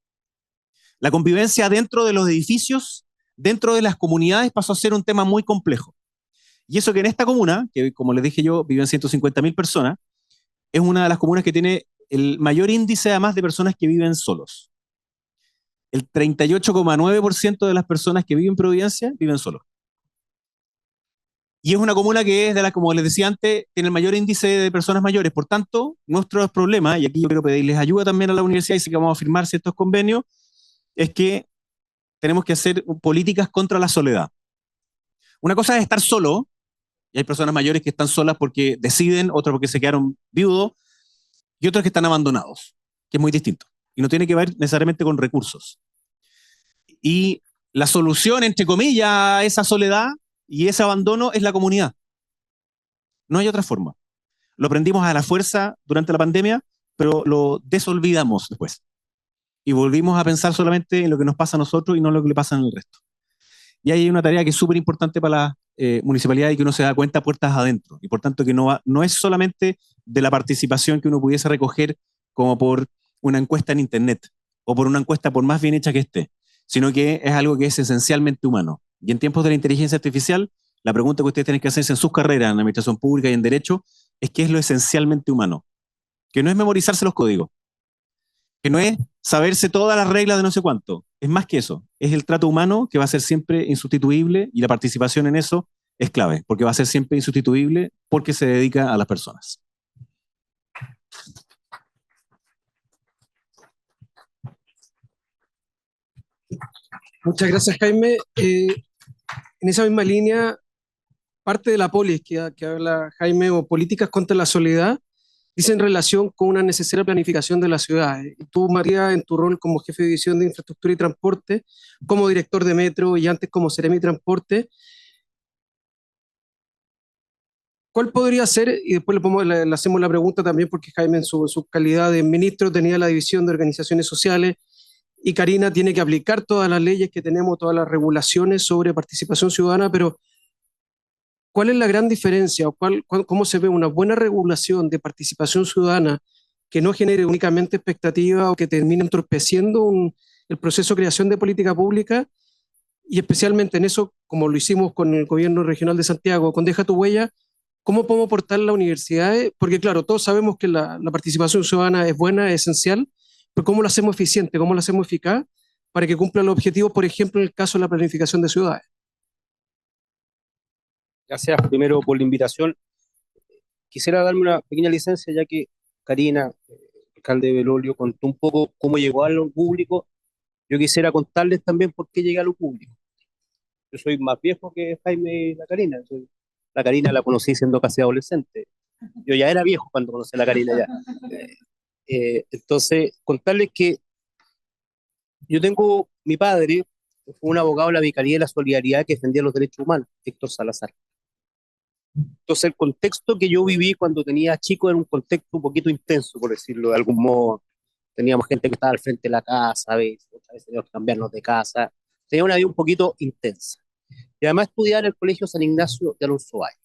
La convivencia dentro de los edificios, dentro de las comunidades, pasó a ser un tema muy complejo. Y eso que en esta comuna, que como les dije yo, viven 150.000 personas, es una de las comunas que tiene el mayor índice además de personas que viven solos. El 38,9% de las personas que viven en Providencia viven solos. Y es una comuna que es de las, como les decía antes, tiene el mayor índice de personas mayores. Por tanto, nuestros problemas, y aquí yo quiero pedirles ayuda también a la universidad y sé que vamos a firmar ciertos convenios, es que tenemos que hacer políticas contra la soledad. Una cosa es estar solo, y hay personas mayores que están solas porque deciden, otras porque se quedaron viudos, y otros que están abandonados, que es muy distinto. Y no tiene que ver necesariamente con recursos. Y la solución, entre comillas, a esa soledad y ese abandono es la comunidad. No hay otra forma. Lo aprendimos a la fuerza durante la pandemia, pero lo desolvidamos después. Y volvimos a pensar solamente en lo que nos pasa a nosotros y no en lo que le pasa en el resto. Y ahí hay una tarea que es súper importante para la municipalidad y que uno se da cuenta puertas adentro. Y por tanto que no es solamente de la participación que uno pudiese recoger como por una encuesta en internet o por una encuesta por más bien hecha que esté, sino que es algo que es esencialmente humano. Y en tiempos de la inteligencia artificial, la pregunta que ustedes tienen que hacerse en sus carreras en administración pública y en derecho es qué es lo esencialmente humano, que no es memorizarse los códigos, que no es saberse todas las reglas de no sé cuánto, es más que eso, es el trato humano que va a ser siempre insustituible y la participación en eso es clave, porque va a ser siempre insustituible porque se dedica a las personas. Muchas gracias, Jaime. En esa misma línea, parte de la polis que habla Jaime, o políticas contra la soledad, dice en relación con una necesaria planificación de las ciudades. Y tú, María, en tu rol como jefe de división de infraestructura y transporte, como director de metro y antes como Seremi Transporte, ¿cuál podría ser? Y después le hacemos la pregunta también porque Jaime en su calidad de ministro tenía la división de organizaciones sociales y Karina tiene que aplicar todas las leyes que tenemos, todas las regulaciones sobre participación ciudadana, pero ¿cuál es la gran diferencia o cómo se ve una buena regulación de participación ciudadana que no genere únicamente expectativa o que termine entorpeciendo el proceso de creación de política pública? Y especialmente en eso, como lo hicimos con el gobierno regional de Santiago, con Deja tu Huella, ¿cómo podemos aportar las universidades? Porque claro, todos sabemos que la participación ciudadana es buena, es esencial, pero ¿cómo lo hacemos eficiente? ¿Cómo lo hacemos eficaz para que cumpla los objetivos, por ejemplo, en el caso de la planificación de ciudades? Gracias primero por la invitación. Quisiera darme una pequeña licencia, ya que Karina, alcalde Belolio contó un poco cómo llegó a lo público. Yo quisiera contarles también por qué llegué a lo público. Yo soy más viejo que Jaime y la Karina. La Karina la conocí siendo casi adolescente. Yo ya era viejo cuando conocí a la Karina ya. Entonces, contarles que yo tengo, mi padre fue un abogado de la Vicaría de la Solidaridad que defendía los derechos humanos, Héctor Salazar. Entonces, el contexto que yo viví cuando tenía chico era un contexto un poquito intenso, por decirlo de algún modo. Teníamos gente que estaba al frente de la casa, a veces, otras veces teníamos que cambiarnos de casa. Tenía una vida un poquito intensa. Y además estudiaba en el Colegio San Ignacio de Alonso Valle.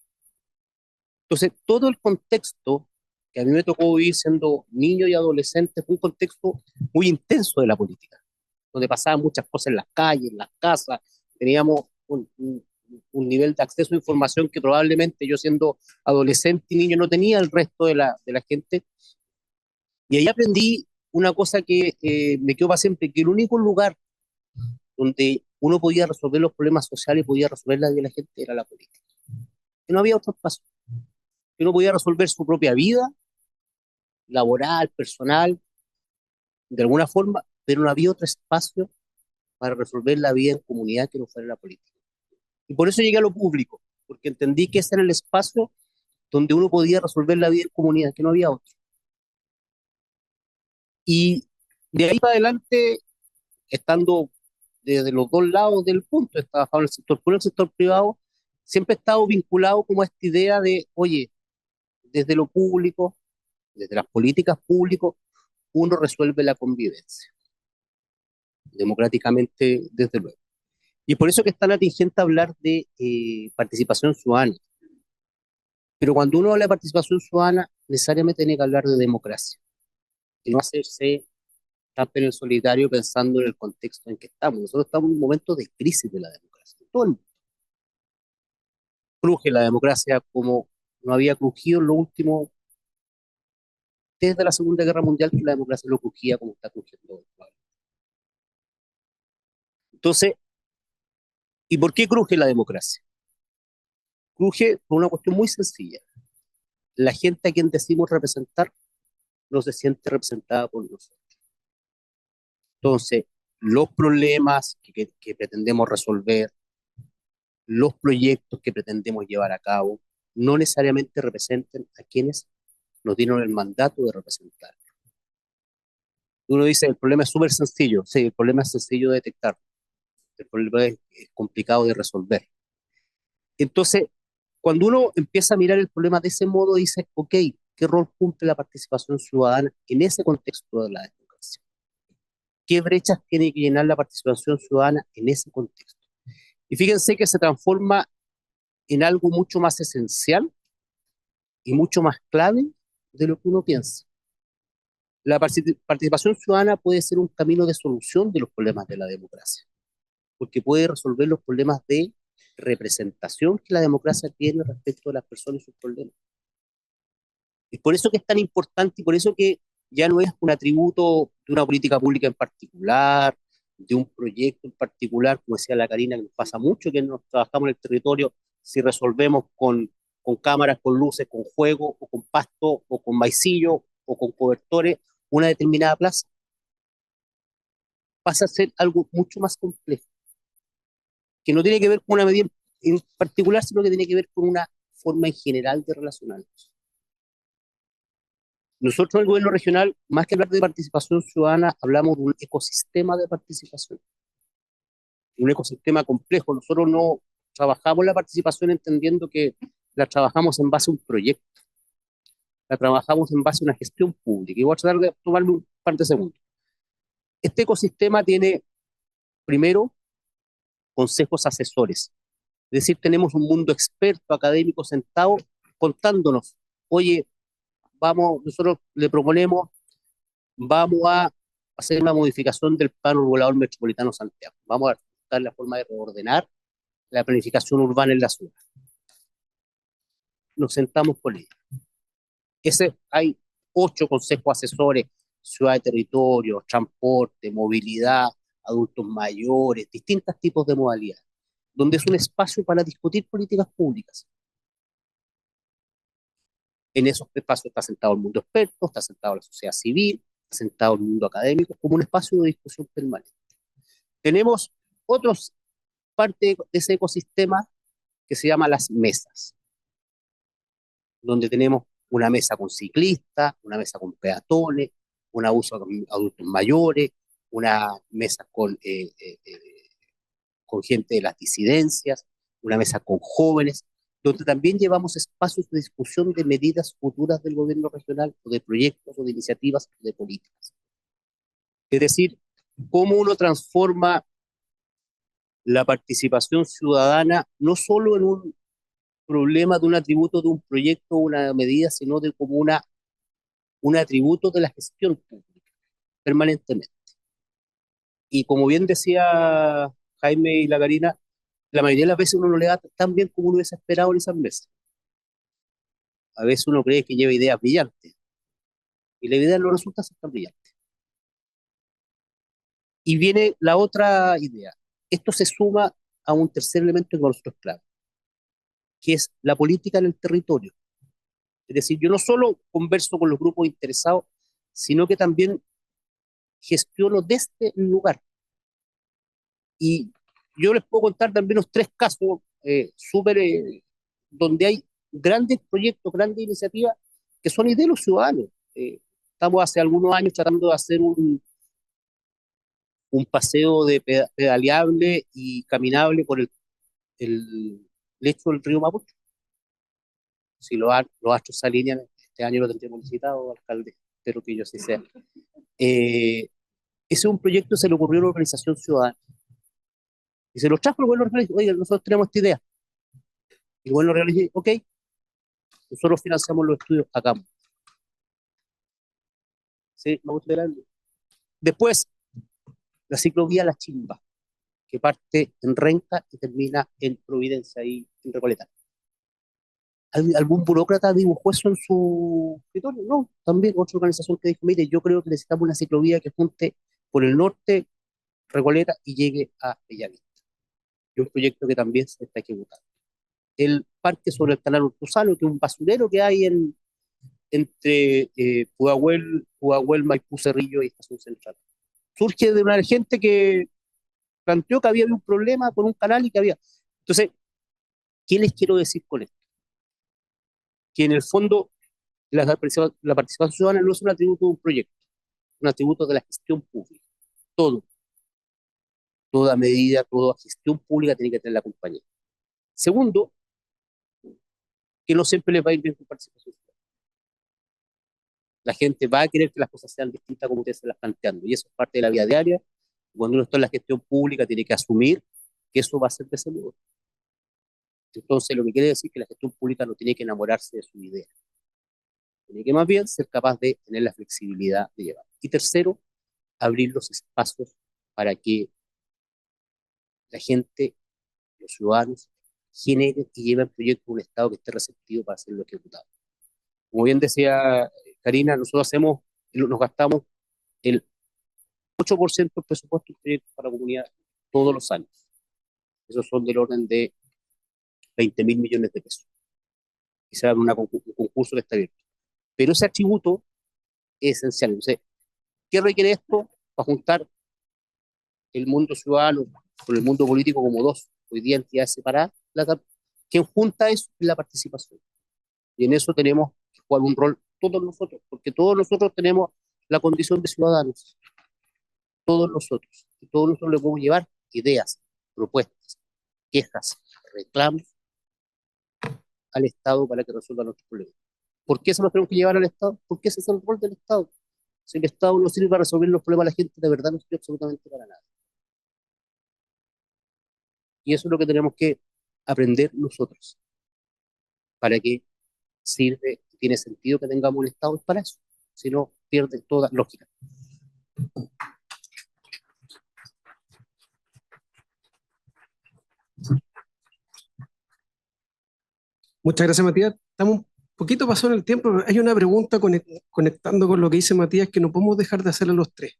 Entonces, todo el contexto que a mí me tocó vivir siendo niño y adolescente fue un contexto muy intenso de la política, donde pasaban muchas cosas en las calles, en las casas, teníamos un nivel de acceso a información que probablemente yo siendo adolescente y niño no tenía el resto de la gente. Y ahí aprendí una cosa que me quedó para siempre, que el único lugar donde uno podía resolver los problemas sociales y podía resolver la vida de la gente era la política. Y no había otro espacio. Uno podía resolver su propia vida, laboral, personal, de alguna forma, pero no había otro espacio para resolver la vida en comunidad que no fuera la política. Y por eso llegué a lo público, porque entendí que ese era el espacio donde uno podía resolver la vida en comunidad, que no había otro. Y de ahí para adelante, estando desde los dos lados del punto, he trabajado en el sector público y el sector privado, siempre he estado vinculado como a esta idea de, oye, desde lo público, desde las políticas públicas, uno resuelve la convivencia, democráticamente, desde luego. Y por eso que es tan atingente hablar de participación ciudadana. Pero cuando uno habla de participación ciudadana, necesariamente tiene que hablar de democracia. Y no hacerse estar en el solitario pensando en el contexto en que estamos. Nosotros estamos en un momento de crisis de la democracia. Todo el mundo cruje la democracia como no había crujido en lo último, desde la Segunda Guerra Mundial, que la democracia lo crujía como está crujiendo hoy. Entonces, ¿y por qué cruje la democracia? Cruje por una cuestión muy sencilla. La gente a quien decimos representar no se siente representada por nosotros. Entonces, los problemas que pretendemos resolver, los proyectos que pretendemos llevar a cabo, no necesariamente representen a quienes nos dieron el mandato de representar. Uno dice, el problema es súper sencillo. Sí, el problema es sencillo de detectar. El problema es complicado de resolver. Entonces, cuando uno empieza a mirar el problema de ese modo, dice, ok, ¿qué rol cumple la participación ciudadana en ese contexto de la democracia? ¿Qué brechas tiene que llenar la participación ciudadana en ese contexto? Y fíjense que se transforma en algo mucho más esencial y mucho más clave de lo que uno piensa. La participación ciudadana puede ser un camino de solución de los problemas de la democracia, porque puede resolver los problemas de representación que la democracia tiene respecto a las personas y sus problemas. Es por eso que es tan importante y por eso que ya no es un atributo de una política pública en particular, de un proyecto en particular, como decía la Karina, que nos pasa mucho, que nos trabajamos en el territorio, si resolvemos con cámaras, con luces, con juego, o con pasto, o con maicillo, o con cobertores, una determinada plaza, pasa a ser algo mucho más complejo, que no tiene que ver con una medida en particular, sino que tiene que ver con una forma en general de relacionarnos. Nosotros en el gobierno regional, más que hablar de participación ciudadana, hablamos de un ecosistema de participación, un ecosistema complejo. Nosotros no trabajamos la participación entendiendo que la trabajamos en base a un proyecto, la trabajamos en base a una gestión pública. Y voy a tratar de tomarme un par de segundos. Este ecosistema tiene, primero, consejos asesores. Es decir, tenemos un mundo experto, académico, sentado, contándonos, oye, vamos, nosotros le proponemos, vamos a hacer una modificación del Plan Regulador Metropolitano Santiago. Vamos a buscar la forma de reordenar la planificación urbana en la ciudad. Nos sentamos con ellos. Hay 8 consejos asesores, ciudad de territorio, transporte, movilidad, adultos mayores, distintos tipos de modalidades, donde es un espacio para discutir políticas públicas. En esos espacios está sentado el mundo experto, está sentado la sociedad civil, sentado en el mundo académico, como un espacio de discusión permanente. Tenemos otros parte de ese ecosistema que se llama las mesas, donde tenemos una mesa con ciclistas, una mesa con peatones, una mesa con adultos mayores, una mesa con gente de las disidencias, una mesa con jóvenes, donde también llevamos espacios de discusión de medidas futuras del gobierno regional, o de proyectos, o de iniciativas, o de políticas. Es decir, cómo uno transforma la participación ciudadana no solo en un problema de un atributo de un proyecto o una medida, sino de como un atributo de la gestión pública, permanentemente. Y como bien decía Jaime y la Karina, la mayoría de las veces uno no le da tan bien como uno hubiese esperado en esas mesas. A veces uno cree que lleva ideas brillantes, y la idea no resulta ser tan brillante. Y viene la otra idea. Esto se suma a un tercer elemento que para nosotros es clave, que es la política en el territorio. Es decir, yo no solo converso con los grupos interesados, sino que también gestiono desde el lugar. Y yo les puedo contar también los 3 casos donde hay grandes proyectos, grandes iniciativas que son ideas de los ciudadanos. Estamos hace algunos años tratando de hacer un paseo pedaleable y caminable por el lecho del río Mapocho. Si los astros se alinean, este año lo tendremos licitado, alcalde, espero que yo sí sea. Ese es un proyecto que se le ocurrió a una organización ciudadana. Y se los trajo el gobierno regional y dijo, oiga, nosotros tenemos esta idea. Y el gobierno regional dice, ok, nosotros financiamos los estudios acá. ¿Sí? Después, la ciclovía La Chimba, que parte en Renca y termina en Providencia y en Recoleta. ¿Algún burócrata dibujó eso en su escritorio? No, también otra organización que dijo, mire, yo creo que necesitamos una ciclovía que junte por el norte Recoleta y llegue a Bellavista. Y un proyecto que también se está ejecutando. El parque sobre el canal Urtuzano, que es un basurero que hay entre Pudahuel, Maipú, Cerrillo y Estación Central. Surge de una gente que planteó que había un problema con un canal y que había. Entonces, ¿qué les quiero decir con esto? Que en el fondo la participación ciudadana no es un atributo de un proyecto, es un atributo de la gestión pública. Toda medida, toda gestión pública tiene que tener la compañía. Segundo, que no siempre les va a ir bien con participación ciudadana. La gente va a querer que las cosas sean distintas como ustedes se las planteando, y eso es parte de la vida diaria. Cuando uno está en la gestión pública tiene que asumir que eso va a ser de ese modo. Entonces, lo que quiere decir que la gestión pública no tiene que enamorarse de su idea. Tiene que más bien ser capaz de tener la flexibilidad de llevar. Y tercero, abrir los espacios para que la gente, los ciudadanos, generen y lleven proyectos de un Estado que esté receptivo para hacerlo ejecutado. Como bien decía Karina, nosotros nos gastamos el 8% del presupuesto del proyecto para la comunidad todos los años. Esos son del orden de 20.000 millones de pesos. Y se abre un concurso que está abierto. Pero ese atributo es esencial. Entonces, ¿qué requiere esto? Para juntar el mundo ciudadano con el mundo político como dos, hoy día entidades separadas. Quien junta eso es la participación. Y en eso tenemos que jugar un rol todos nosotros, porque todos nosotros tenemos la condición de ciudadanos. Todos nosotros. Y todos nosotros le podemos llevar ideas, propuestas, quejas, reclamos al Estado para que resuelva nuestros problemas. ¿Por qué se los tenemos que llevar al Estado? Porque ese es el rol del Estado. Si el Estado no sirve para resolver los problemas de la gente, de verdad no sirve absolutamente para nada. Y eso es lo que tenemos que aprender nosotros. ¿Para qué sirve, tiene sentido que tengamos un Estado? Es para eso. Si no, pierde toda lógica. Muchas gracias, Matías. Estamos un poquito pasado en el tiempo, pero hay una pregunta conectando con lo que dice Matías que no podemos dejar de hacerle a los tres.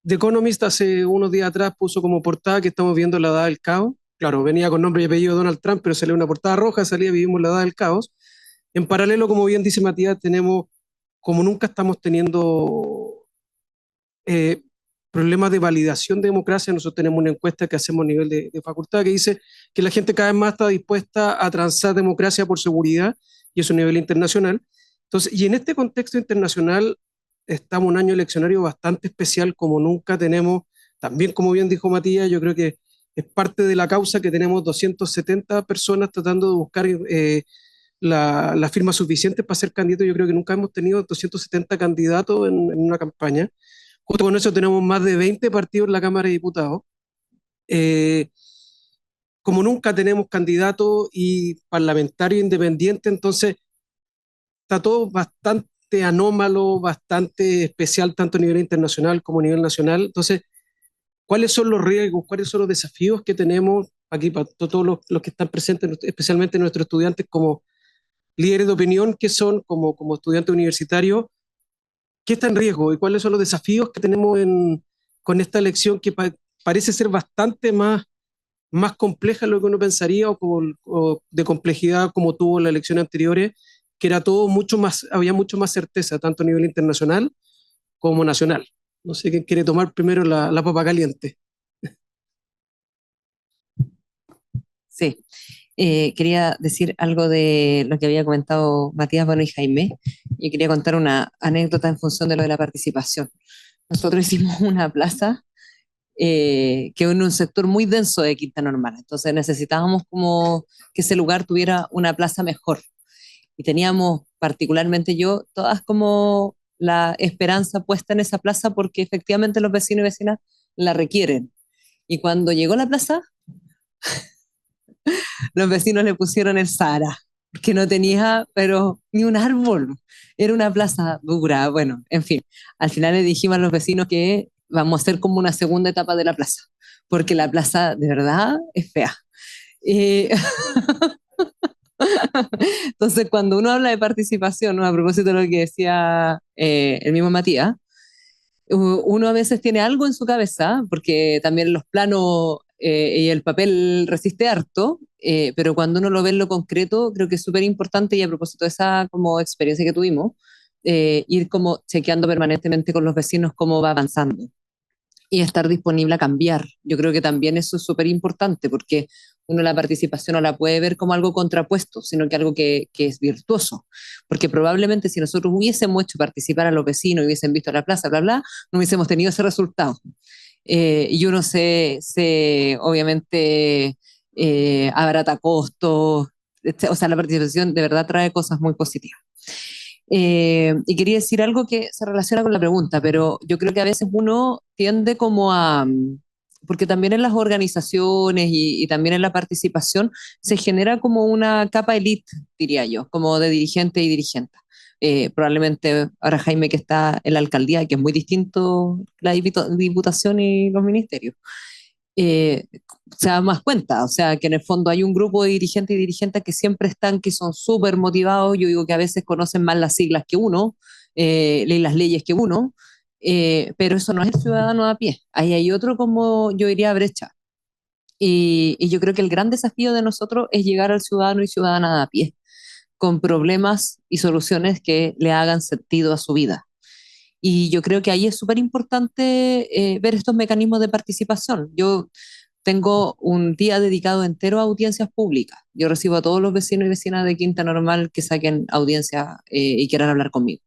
The Economist hace unos días atrás puso como portada que estamos viendo la edad del caos. Claro, venía con nombre y apellido Donald Trump, pero salió una portada roja, salía Vivimos la edad del caos. En paralelo, como bien dice Matías, tenemos como nunca estamos teniendo eh, problemas de validación de democracia. Nosotros tenemos una encuesta que hacemos a nivel de facultad que dice que la gente cada vez más está dispuesta a transar democracia por seguridad, y eso a nivel internacional. Entonces, y en este contexto internacional estamos en un año eleccionario bastante especial, como nunca tenemos, también como bien dijo Matías, yo creo que es parte de la causa que tenemos 270 personas tratando de buscar la firma suficiente para ser candidato. Yo creo que nunca hemos tenido 270 candidatos en una campaña. Justo con eso tenemos más de 20 partidos en la Cámara de Diputados. Eh, como nunca tenemos candidatos y parlamentarios independientes, entonces está todo bastante anómalo, bastante especial, tanto a nivel internacional como a nivel nacional. Entonces, ¿cuáles son los riesgos, cuáles son los desafíos que tenemos aquí para todos los que están presentes, especialmente nuestros estudiantes como líderes de opinión que son, como estudiantes universitarios? ¿Qué está en riesgo y cuáles son los desafíos que tenemos con esta elección que parece ser bastante más compleja de lo que uno pensaría, o de complejidad como tuvo las elecciones anteriores, que era todo mucho más, había mucho más certeza, tanto a nivel internacional como nacional? No sé quién quiere tomar primero la papa caliente. Sí, quería decir algo de lo que había comentado Matías, bueno, y Jaime. Yo quería contar una anécdota en función de lo de la participación. Nosotros hicimos una plaza que en un sector muy denso de Quinta Normal, entonces necesitábamos como que ese lugar tuviera una plaza mejor. Y teníamos, particularmente yo, todas como la esperanza puesta en esa plaza porque efectivamente los vecinos y vecinas la requieren. Y cuando llegó la plaza, los vecinos le pusieron el Sahara, que no tenía, pero ni un árbol. Era una plaza dura. Bueno, en fin, al final le dijimos a los vecinos que vamos a hacer como una segunda etapa de la plaza, porque la plaza de verdad es fea. Eh, Entonces, cuando uno habla de participación, ¿no? A propósito de lo que decía el mismo Matías, uno a veces tiene algo en su cabeza, porque también los planos y el papel resiste harto, pero cuando uno lo ve en lo concreto, creo que es súper importante, y a propósito de esa como experiencia que tuvimos, ir como chequeando permanentemente con los vecinos cómo va avanzando y estar disponible a cambiar. Yo creo que también eso es súper importante porque uno la participación no la puede ver como algo contrapuesto, sino que algo que es virtuoso. Porque probablemente si nosotros hubiésemos hecho participar a los vecinos y hubiesen visto la plaza, bla, bla, no hubiésemos tenido ese resultado. Y uno obviamente, abarata costos, o sea, la participación de verdad trae cosas muy positivas. Y quería decir algo que se relaciona con la pregunta, pero yo creo que a veces uno tiende como porque también en las organizaciones y también en la participación se genera como una capa elite, diría yo, como de dirigente y dirigente. Probablemente ahora Jaime que está en la alcaldía, que es muy distinto la diputación y los ministerios, eh, se da más cuenta, o sea, que en el fondo hay un grupo de dirigentes y dirigentes que siempre están, que son súper motivados. Yo digo que a veces conocen más las siglas que uno, leen las leyes que uno, pero eso no es el ciudadano a pie. Ahí hay otro, como yo diría, brecha. Y yo creo que el gran desafío de nosotros es llegar al ciudadano y ciudadana a pie, con problemas y soluciones que le hagan sentido a su vida. Y yo creo que ahí es súper importante ver estos mecanismos de participación. Yo tengo un día dedicado entero a audiencias públicas. Yo recibo a todos los vecinos y vecinas de Quinta Normal que saquen audiencia y quieran hablar conmigo.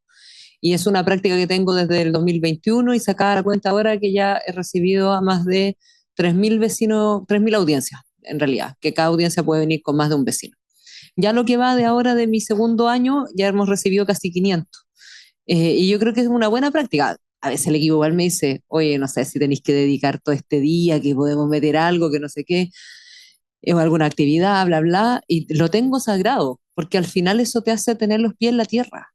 Y es una práctica que tengo desde el 2021 y sacada la cuenta ahora que ya he recibido a más de 3.000 vecinos, 3.000 audiencias en realidad, que cada audiencia puede venir con más de un vecino. Ya lo que va de ahora de mi segundo año, ya hemos recibido casi 500. Y yo creo que es una buena práctica. A veces el equipo igual me dice, oye, no sé si tenéis que dedicar todo este día, que podemos meter algo, que no sé qué, o alguna actividad, bla, bla, y lo tengo sagrado, porque al final eso te hace tener los pies en la tierra,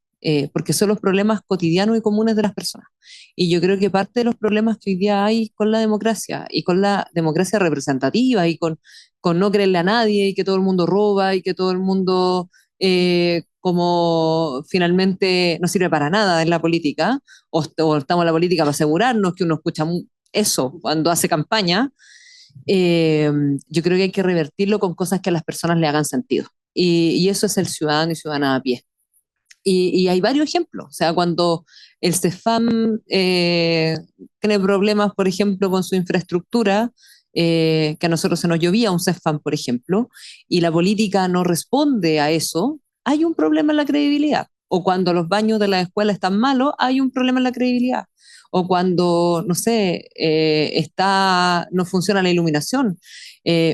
porque son los problemas cotidianos y comunes de las personas. Y yo creo que parte de los problemas que hoy día hay con la democracia, y con la democracia representativa, y con no creerle a nadie, y que todo el mundo roba, y que todo el mundo como finalmente no sirve para nada en la política, o estamos en la política para asegurarnos que uno escucha eso cuando hace campaña. Yo creo que hay que revertirlo con cosas que a las personas le hagan sentido. Y eso es el ciudadano y ciudadana a pie. Y hay varios ejemplos, o sea, cuando el CEFAM tiene problemas, por ejemplo, con su infraestructura, que a nosotros se nos llovía un CEFAM, por ejemplo, y la política no responde a eso, hay un problema en la credibilidad. O cuando los baños de la escuela están malos, hay un problema en la credibilidad. O cuando, no sé, no funciona la iluminación,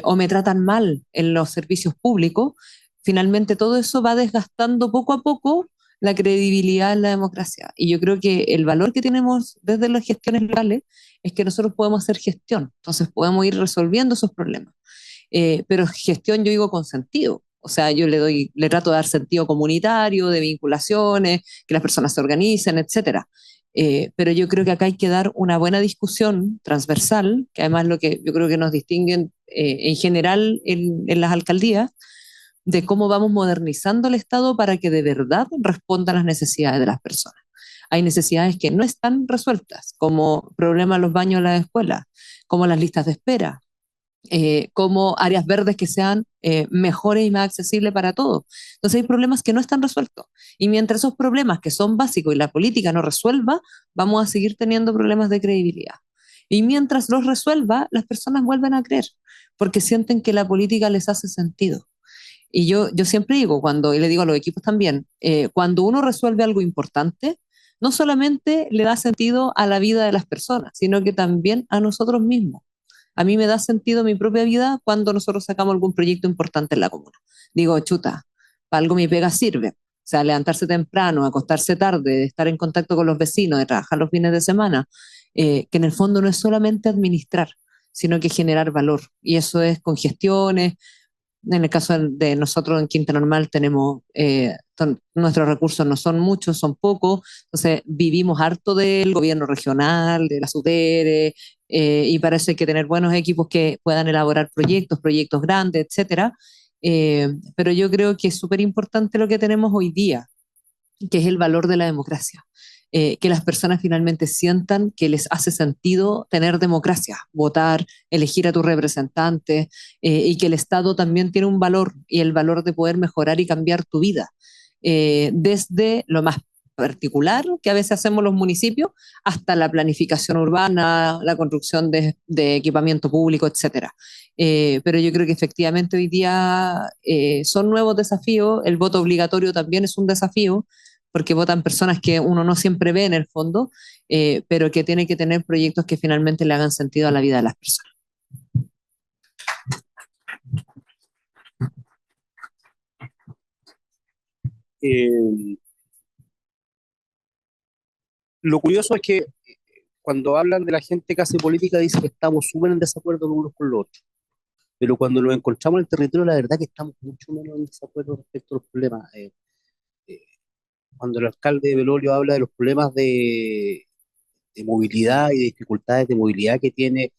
o me tratan mal en los servicios públicos, finalmente todo eso va desgastando poco a poco la credibilidad en la democracia. Y yo creo que el valor que tenemos desde las gestiones locales es que nosotros podemos hacer gestión, entonces podemos ir resolviendo esos problemas. Pero gestión yo digo con sentido. O sea, yo le trato de dar sentido comunitario, de vinculaciones, que las personas se organicen, etcétera. Pero yo creo que acá hay que dar una buena discusión transversal, que además lo que yo creo que nos distinguen en general en las alcaldías, de cómo vamos modernizando el Estado para que de verdad responda a las necesidades de las personas. Hay necesidades que no están resueltas, como problemas en los baños de la escuela, como las listas de espera, como áreas verdes que sean mejores y más accesibles para todos. Entonces hay problemas que no están resueltos. Y mientras esos problemas que son básicos y la política no resuelva, vamos a seguir teniendo problemas de credibilidad. Y mientras los resuelva, las personas vuelven a creer, porque sienten que la política les hace sentido. Y yo siempre digo, y le digo a los equipos también, cuando uno resuelve algo importante, no solamente le da sentido a la vida de las personas, sino que también a nosotros mismos. A mí me da sentido mi propia vida cuando nosotros sacamos algún proyecto importante en la comuna. Digo, chuta, para algo mi pega sirve. O sea, levantarse temprano, acostarse tarde, estar en contacto con los vecinos, de trabajar los fines de semana, que en el fondo no es solamente administrar, sino que generar valor. Y eso es con gestiones. En el caso de nosotros en Quinta Normal tenemos, nuestros recursos no son muchos, son pocos, entonces vivimos harto del gobierno regional, de la SUDERE, y parece que tener buenos equipos que puedan elaborar proyectos grandes, etcétera. Pero yo creo que es súper importante lo que tenemos hoy día, que es el valor de la democracia. Que las personas finalmente sientan que les hace sentido tener democracia, votar, elegir a tus representantes, y que el Estado también tiene un valor y el valor de poder mejorar y cambiar tu vida, desde lo más particular que a veces hacemos los municipios hasta la planificación urbana, la construcción de equipamiento público, etcétera. Pero yo creo que efectivamente hoy día son nuevos desafíos, el voto obligatorio también es un desafío, porque votan personas que uno no siempre ve en el fondo, pero que tiene que tener proyectos que finalmente le hagan sentido a la vida de las personas. Eh, lo curioso es que cuando hablan de la gente que hace política dicen que estamos súper en desacuerdo los unos con los otros, pero cuando nos encontramos en el territorio la verdad que estamos mucho menos en desacuerdo respecto a los problemas. Eh, Cuando el alcalde de Belolio habla de los problemas de movilidad y de dificultades de movilidad que tiene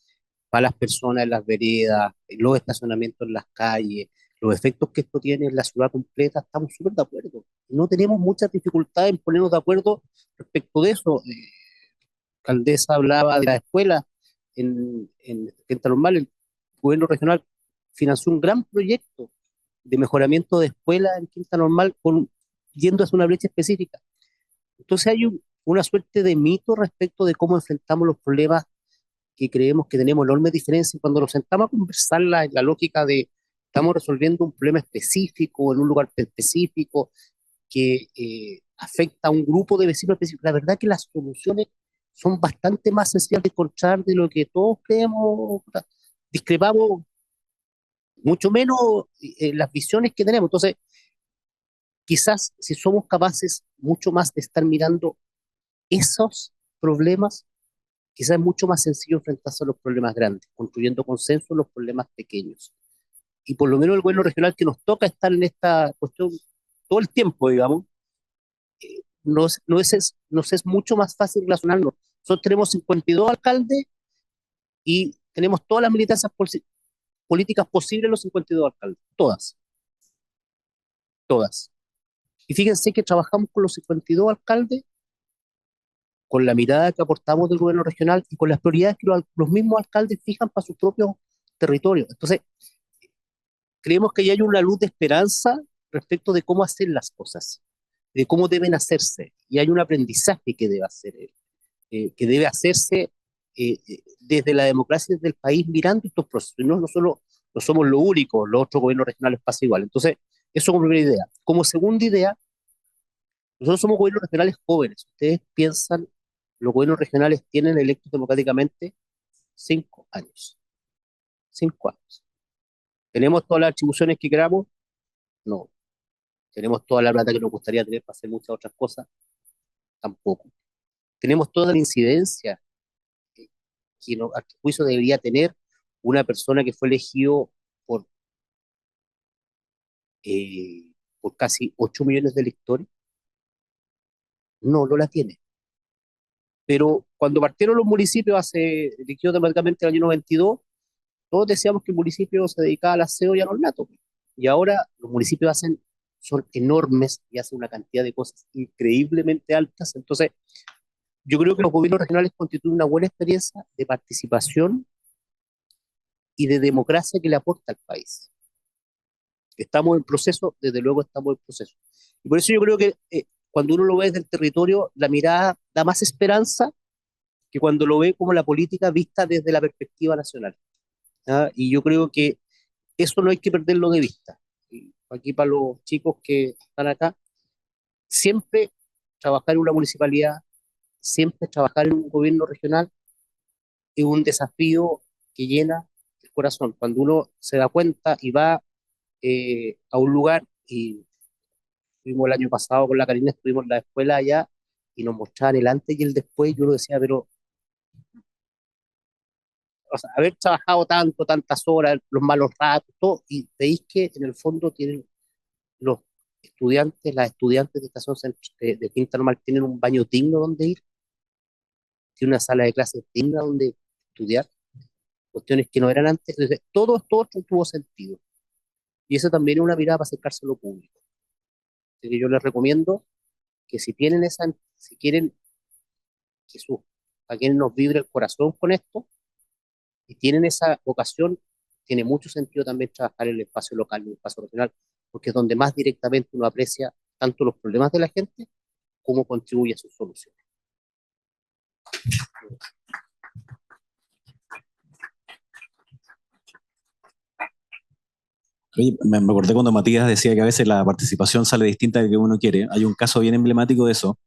para las personas en las veredas, los estacionamientos en las calles, los efectos que esto tiene en la ciudad completa, estamos súper de acuerdo. No tenemos muchas dificultades en ponernos de acuerdo respecto de eso. La alcaldesa hablaba de la escuela en Quinta Normal, el gobierno regional financió un gran proyecto de mejoramiento de escuelas en Quinta Normal yendo hacia una brecha específica. Entonces hay una suerte de mito respecto de cómo enfrentamos los problemas que creemos que tenemos enormes diferencias. Cuando nos sentamos a conversar la lógica de estamos resolviendo un problema específico en un lugar específico que afecta a un grupo de vecinos específicos, la verdad que las soluciones son bastante más sencillas de encontrar de lo que todos creemos. Discrepamos mucho menos las visiones que tenemos. Entonces, quizás si somos capaces mucho más de estar mirando esos problemas, quizás es mucho más sencillo enfrentarse a los problemas grandes, construyendo consenso en los problemas pequeños. Y por lo menos el gobierno regional que nos toca estar en esta cuestión todo el tiempo, digamos, nos es mucho más fácil relacionarnos. Nosotros tenemos 52 alcaldes y tenemos todas las militancias políticas posibles en los 52 alcaldes, todas, todas. Y fíjense que trabajamos con los 52 alcaldes, con la mirada que aportamos del gobierno regional y con las prioridades que los mismos alcaldes fijan para sus propios territorios. Entonces, creemos que ya hay una luz de esperanza respecto de cómo hacer las cosas. de cómo deben hacerse, y hay un aprendizaje que debe hacerse desde la democracia, desde el país, mirando estos procesos. Y no solo no somos lo único, los otros gobiernos regionales pasa igual. Entonces, eso como primera idea. Como segunda idea, nosotros somos gobiernos regionales jóvenes. Ustedes piensan, los gobiernos regionales tienen electos democráticamente 5 años. 5 años. ¿Tenemos todas las atribuciones que queramos? No. ¿Tenemos toda la plata que nos gustaría tener para hacer muchas otras cosas? Tampoco. ¿Tenemos toda la incidencia que a tu juicio debería tener una persona que fue elegido por, eh, por casi 8 millones de electores? No, no la tiene. Pero cuando partieron los municipios eligió democráticamente el año 92, todos decíamos que el municipio se dedicaba al aseo y al ornato. Y ahora los municipios son enormes y hacen una cantidad de cosas increíblemente altas. Entonces, yo creo que los gobiernos regionales constituyen una buena experiencia de participación y de democracia que le aporta al país. Estamos en proceso, desde luego estamos en proceso. Y por eso yo creo que cuando uno lo ve desde el territorio, la mirada da más esperanza que cuando lo ve como la política vista desde la perspectiva nacional. ¿Ah? Y yo creo que eso no hay que perderlo de vista. Y aquí para los chicos que están acá, siempre trabajar en una municipalidad, siempre trabajar en un gobierno regional es un desafío que llena el corazón. Cuando uno se da cuenta y va a un lugar, y fuimos el año pasado con la Karina, estuvimos en la escuela allá y nos mostraban el antes y el después, yo lo decía, pero o sea, haber trabajado tanto, tantas horas, los malos ratos, todo, y veis que en el fondo tienen los estudiantes, las estudiantes de estación de Quinta Normal tienen un baño digno donde ir, tienen una sala de clases digna donde estudiar, cuestiones que no eran antes. Entonces, todo tuvo sentido. Y eso también es una mirada para acercarse a lo público. Así que yo les recomiendo que si quieren que a quienes nos vibre el corazón con esto, y tienen esa vocación, tiene mucho sentido también trabajar en el espacio local, en el espacio regional, porque es donde más directamente uno aprecia tanto los problemas de la gente como contribuye a sus soluciones. Oye, me acordé cuando Matías decía que a veces la participación sale distinta de que uno quiere. Hay un caso bien emblemático de eso.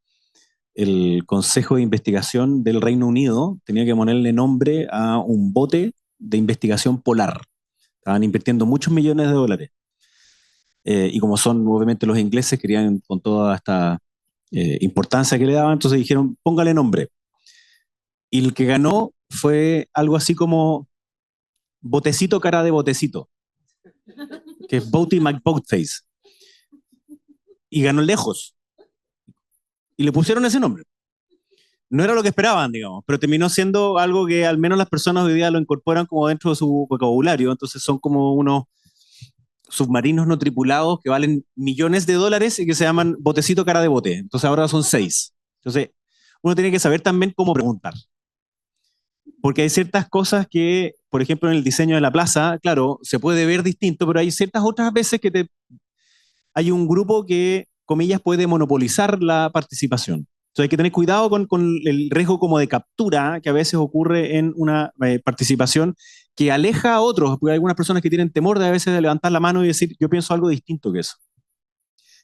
El Consejo de Investigación del Reino Unido tenía que ponerle nombre a un bote de investigación polar. Estaban invirtiendo muchos millones de dólares. Y como son obviamente los ingleses, querían con toda esta importancia que le daban, entonces dijeron, póngale nombre. Y el que ganó fue algo así como Botecito cara de botecito, que es Boaty McBoatface. Y ganó lejos. Y le pusieron ese nombre. No era lo que esperaban, digamos, pero terminó siendo algo que al menos las personas hoy día lo incorporan como dentro de su vocabulario. Entonces son como unos submarinos no tripulados que valen millones de dólares y que se llaman Botecito cara de bote. Entonces ahora son 6. Entonces uno tiene que saber también cómo preguntar. Porque hay ciertas cosas que, por ejemplo, en el diseño de la plaza, claro, se puede ver distinto, pero hay ciertas otras veces que hay un grupo que, comillas, puede monopolizar la participación. Entonces hay que tener cuidado con el riesgo como de captura que a veces ocurre en una participación que aleja a otros, porque hay algunas personas que tienen temor de a veces de levantar la mano y decir, yo pienso algo distinto que eso.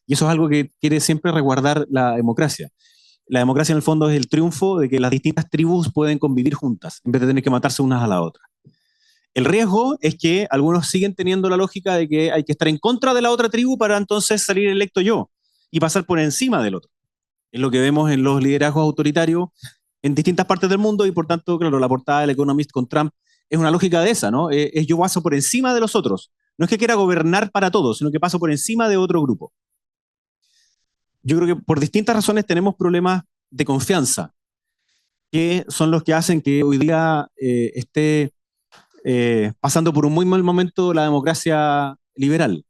Y eso es algo que quiere siempre resguardar la democracia. La democracia en el fondo es el triunfo de que las distintas tribus pueden convivir juntas, en vez de tener que matarse unas a la otra. El riesgo es que algunos siguen teniendo la lógica de que hay que estar en contra de la otra tribu para entonces salir electo yo y pasar por encima del otro. Es lo que vemos en los liderazgos autoritarios en distintas partes del mundo y por tanto, claro, la portada del Economist con Trump es una lógica de esa, ¿no? Es yo paso por encima de los otros. No es que quiera gobernar para todos, sino que paso por encima de otro grupo. Yo creo que por distintas razones tenemos problemas de confianza, que son los que hacen que hoy día esté pasando por un muy mal momento la democracia liberal.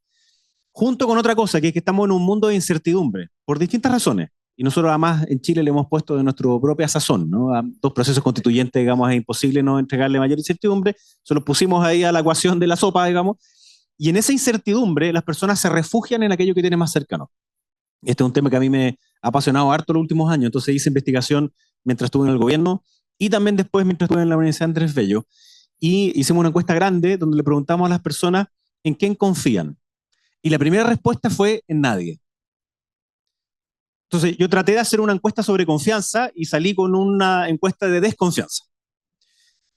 Junto con otra cosa, que es que estamos en un mundo de incertidumbre, por distintas razones. Y nosotros además en Chile le hemos puesto de nuestra propia sazón, ¿no? A 2 procesos constituyentes, digamos, es imposible no entregarle mayor incertidumbre. Se los pusimos ahí a la ecuación de la sopa, digamos. Y en esa incertidumbre las personas se refugian en aquello que tienen más cercano. Este es un tema que a mí me ha apasionado harto los últimos años, entonces hice investigación mientras estuve en el gobierno y también después mientras estuve en la Universidad Andrés Bello. Y hicimos una encuesta grande donde le preguntamos a las personas en quién confían. Y la primera respuesta fue en nadie. Entonces yo traté de hacer una encuesta sobre confianza y salí con una encuesta de desconfianza.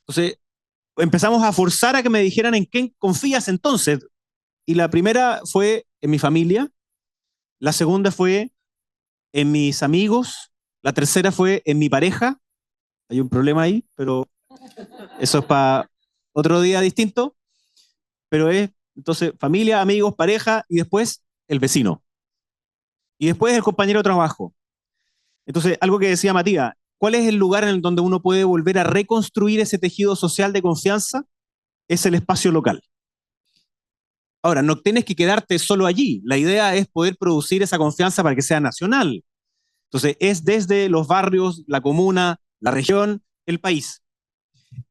Entonces empezamos a forzar a que me dijeran en quién confías entonces. Y la primera fue en mi familia, la segunda fue en mis amigos, la tercera fue en mi pareja. Hay un problema ahí, pero eso es para otro día distinto. Pero es entonces familia, amigos, pareja y después el vecino. Y después el compañero de trabajo. Entonces, algo que decía Matías, ¿cuál es el lugar en el donde uno puede volver a reconstruir ese tejido social de confianza? Es el espacio local. Ahora, no tienes que quedarte solo allí. La idea es poder producir esa confianza para que sea nacional. Entonces, es desde los barrios, la comuna, la región, el país.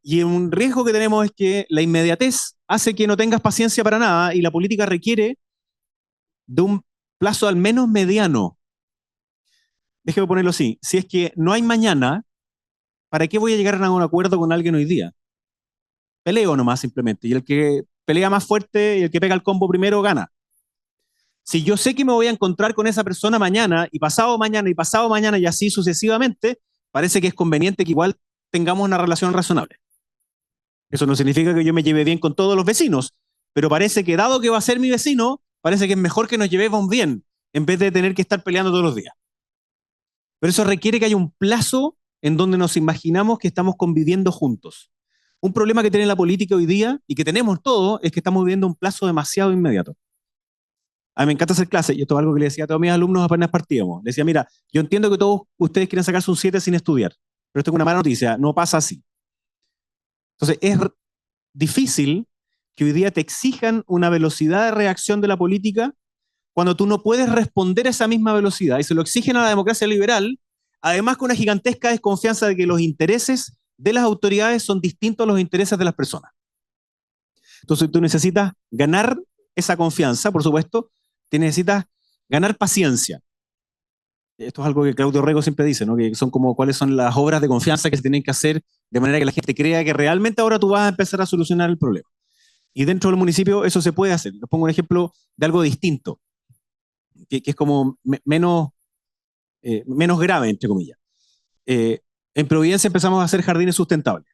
Y un riesgo que tenemos es que la inmediatez hace que no tengas paciencia para nada y la política requiere de un plazo al menos mediano. Déjeme ponerlo así. Si es que no hay mañana, ¿para qué voy a llegar a un acuerdo con alguien hoy día? Peleo nomás simplemente. Y el que pelea más fuerte y el que pega el combo primero gana. Si yo sé que me voy a encontrar con esa persona mañana y pasado mañana y así sucesivamente, parece que es conveniente que igual tengamos una relación razonable. Eso no significa que yo me lleve bien con todos los vecinos, pero parece que dado que va a ser mi vecino, parece que es mejor que nos llevemos bien en vez de tener que estar peleando todos los días. Pero eso requiere que haya un plazo en donde nos imaginamos que estamos conviviendo juntos. Un problema que tiene la política hoy día y que tenemos todos es que estamos viviendo un plazo demasiado inmediato. A mí me encanta hacer clases y esto es algo que le decía a todos mis alumnos apenas partíamos. Le decía, mira, yo entiendo que todos ustedes quieren sacarse un 7 sin estudiar, pero esto es una mala noticia, no pasa así. Entonces es difícil que hoy día te exijan una velocidad de reacción de la política cuando tú no puedes responder a esa misma velocidad y se lo exigen a la democracia liberal, además con una gigantesca desconfianza de que los intereses de las autoridades son distintos a los intereses de las personas. Entonces tú necesitas ganar esa confianza, por supuesto, te necesitas ganar paciencia. Esto es algo que Claudio Rego siempre dice, ¿no? Que son como cuáles son las obras de confianza que se tienen que hacer de manera que la gente crea que realmente ahora tú vas a empezar a solucionar el problema. Y dentro del municipio eso se puede hacer. Les pongo un ejemplo de algo distinto, que es como menos grave, entre comillas. En Providencia empezamos a hacer jardines sustentables,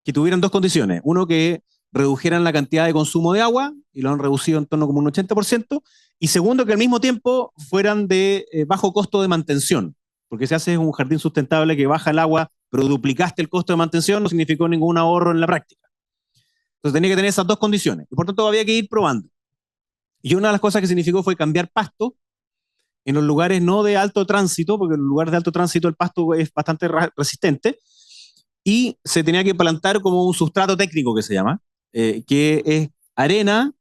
que tuvieran dos condiciones. Uno, que redujeran la cantidad de consumo de agua, y lo han reducido en torno como un 80%, y segundo, que al mismo tiempo fueran de bajo costo de mantención, porque si haces un jardín sustentable que baja el agua, pero duplicaste el costo de mantención, no significó ningún ahorro en la práctica. Entonces tenía que tener esas dos condiciones, y por tanto había que ir probando. Y una de las cosas que significó fue cambiar pasto en los lugares no de alto tránsito, porque en los lugares de alto tránsito el pasto es bastante resistente, y se tenía que plantar como un sustrato técnico que se llama, que es arena,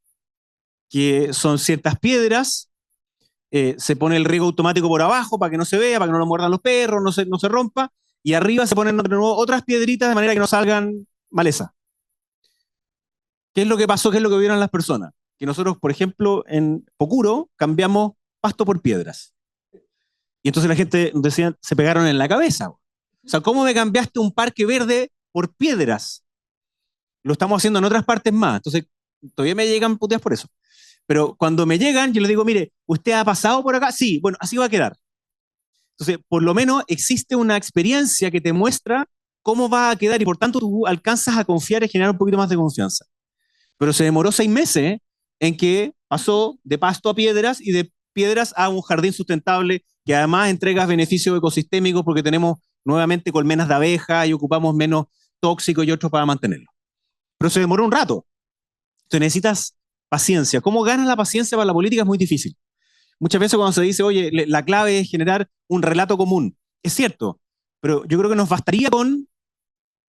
que son ciertas piedras, se pone el riego automático por abajo para que no se vea, para que no lo muerdan los perros, no se rompa, y arriba se ponen de nuevo otras piedritas de manera que no salgan maleza. ¿Qué es lo que pasó? ¿Qué es lo que vieron las personas? Que nosotros, por ejemplo, en Pocuro cambiamos pasto por piedras. Y entonces la gente decía, se pegaron en la cabeza. O sea, ¿cómo me cambiaste un parque verde por piedras? Lo estamos haciendo en otras partes más. Entonces, todavía me llegan puteas por eso. Pero cuando me llegan, yo les digo, mire, ¿usted ha pasado por acá? Sí, bueno, así va a quedar. Entonces, por lo menos existe una experiencia que te muestra cómo va a quedar y por tanto tú alcanzas a confiar y generar un poquito más de confianza. Pero se demoró 6 meses en que pasó de pasto a piedras y de piedras a un jardín sustentable que además entrega beneficios ecosistémicos porque tenemos nuevamente colmenas de abejas y ocupamos menos tóxicos y otros para mantenerlo. Pero se demoró un rato. Entonces necesitas paciencia. ¿Cómo ganas la paciencia para la política? Es muy difícil. Muchas veces cuando se dice, oye, la clave es generar un relato común. Es cierto, pero yo creo que nos bastaría con,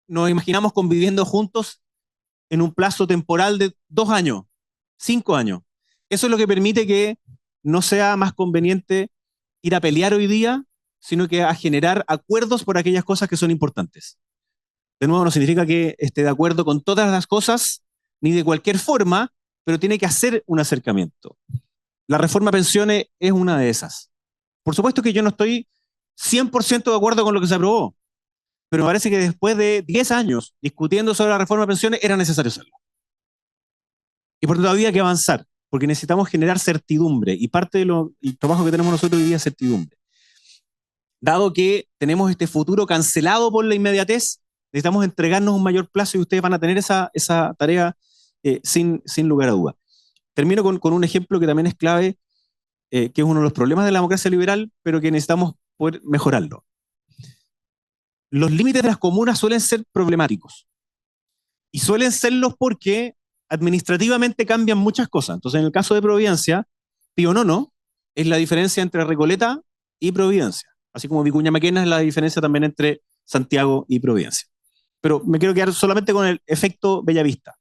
nos imaginamos conviviendo juntos en un plazo temporal de 2 años, 5 años. Eso es lo que permite que no sea más conveniente ir a pelear hoy día, sino que a generar acuerdos por aquellas cosas que son importantes. De nuevo, no significa que esté de acuerdo con todas las cosas, ni de cualquier forma, pero tiene que hacer un acercamiento. La reforma a pensiones es una de esas. Por supuesto que yo no estoy 100% de acuerdo con lo que se aprobó, pero me parece que después de 10 años discutiendo sobre la reforma de pensiones era necesario hacerlo. Y por tanto había que avanzar, porque necesitamos generar certidumbre, y parte del trabajo que tenemos nosotros hoy día es certidumbre. Dado que tenemos este futuro cancelado por la inmediatez, necesitamos entregarnos un mayor plazo y ustedes van a tener esa tarea sin lugar a duda. Termino con un ejemplo que también es clave, que es uno de los problemas de la democracia liberal, pero que necesitamos poder mejorarlo. Los límites de las comunas suelen ser problemáticos. Y suelen serlos porque administrativamente cambian muchas cosas. Entonces, en el caso de Providencia, Pío Nono es la diferencia entre Recoleta y Providencia. Así como Vicuña Maquena es la diferencia también entre Santiago y Providencia. Pero me quiero quedar solamente con el efecto Bellavista.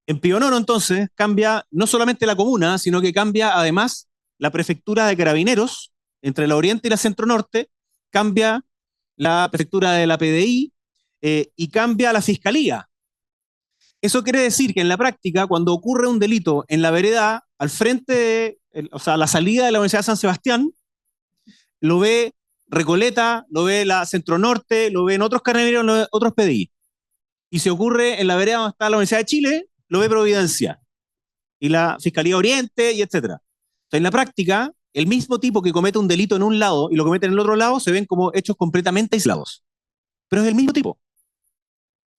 En Pío Nono, entonces, cambia no solamente la comuna, sino que cambia además la prefectura de Carabineros entre la Oriente y la Centro Norte, cambia la prefectura de la PDI y cambia la Fiscalía. Eso quiere decir que en la práctica, cuando ocurre un delito en la vereda, al frente, o sea, a la salida de la Universidad de San Sebastián, lo ve Recoleta, lo ve la Centro Norte, lo ven otros carabineros, lo ve otros PDI. Y si ocurre en la vereda donde está la Universidad de Chile, lo ve Providencia. Y la Fiscalía Oriente, y etcétera. Entonces, en la práctica, el mismo tipo que comete un delito en un lado y lo comete en el otro lado, se ven como hechos completamente aislados. Pero es el mismo tipo.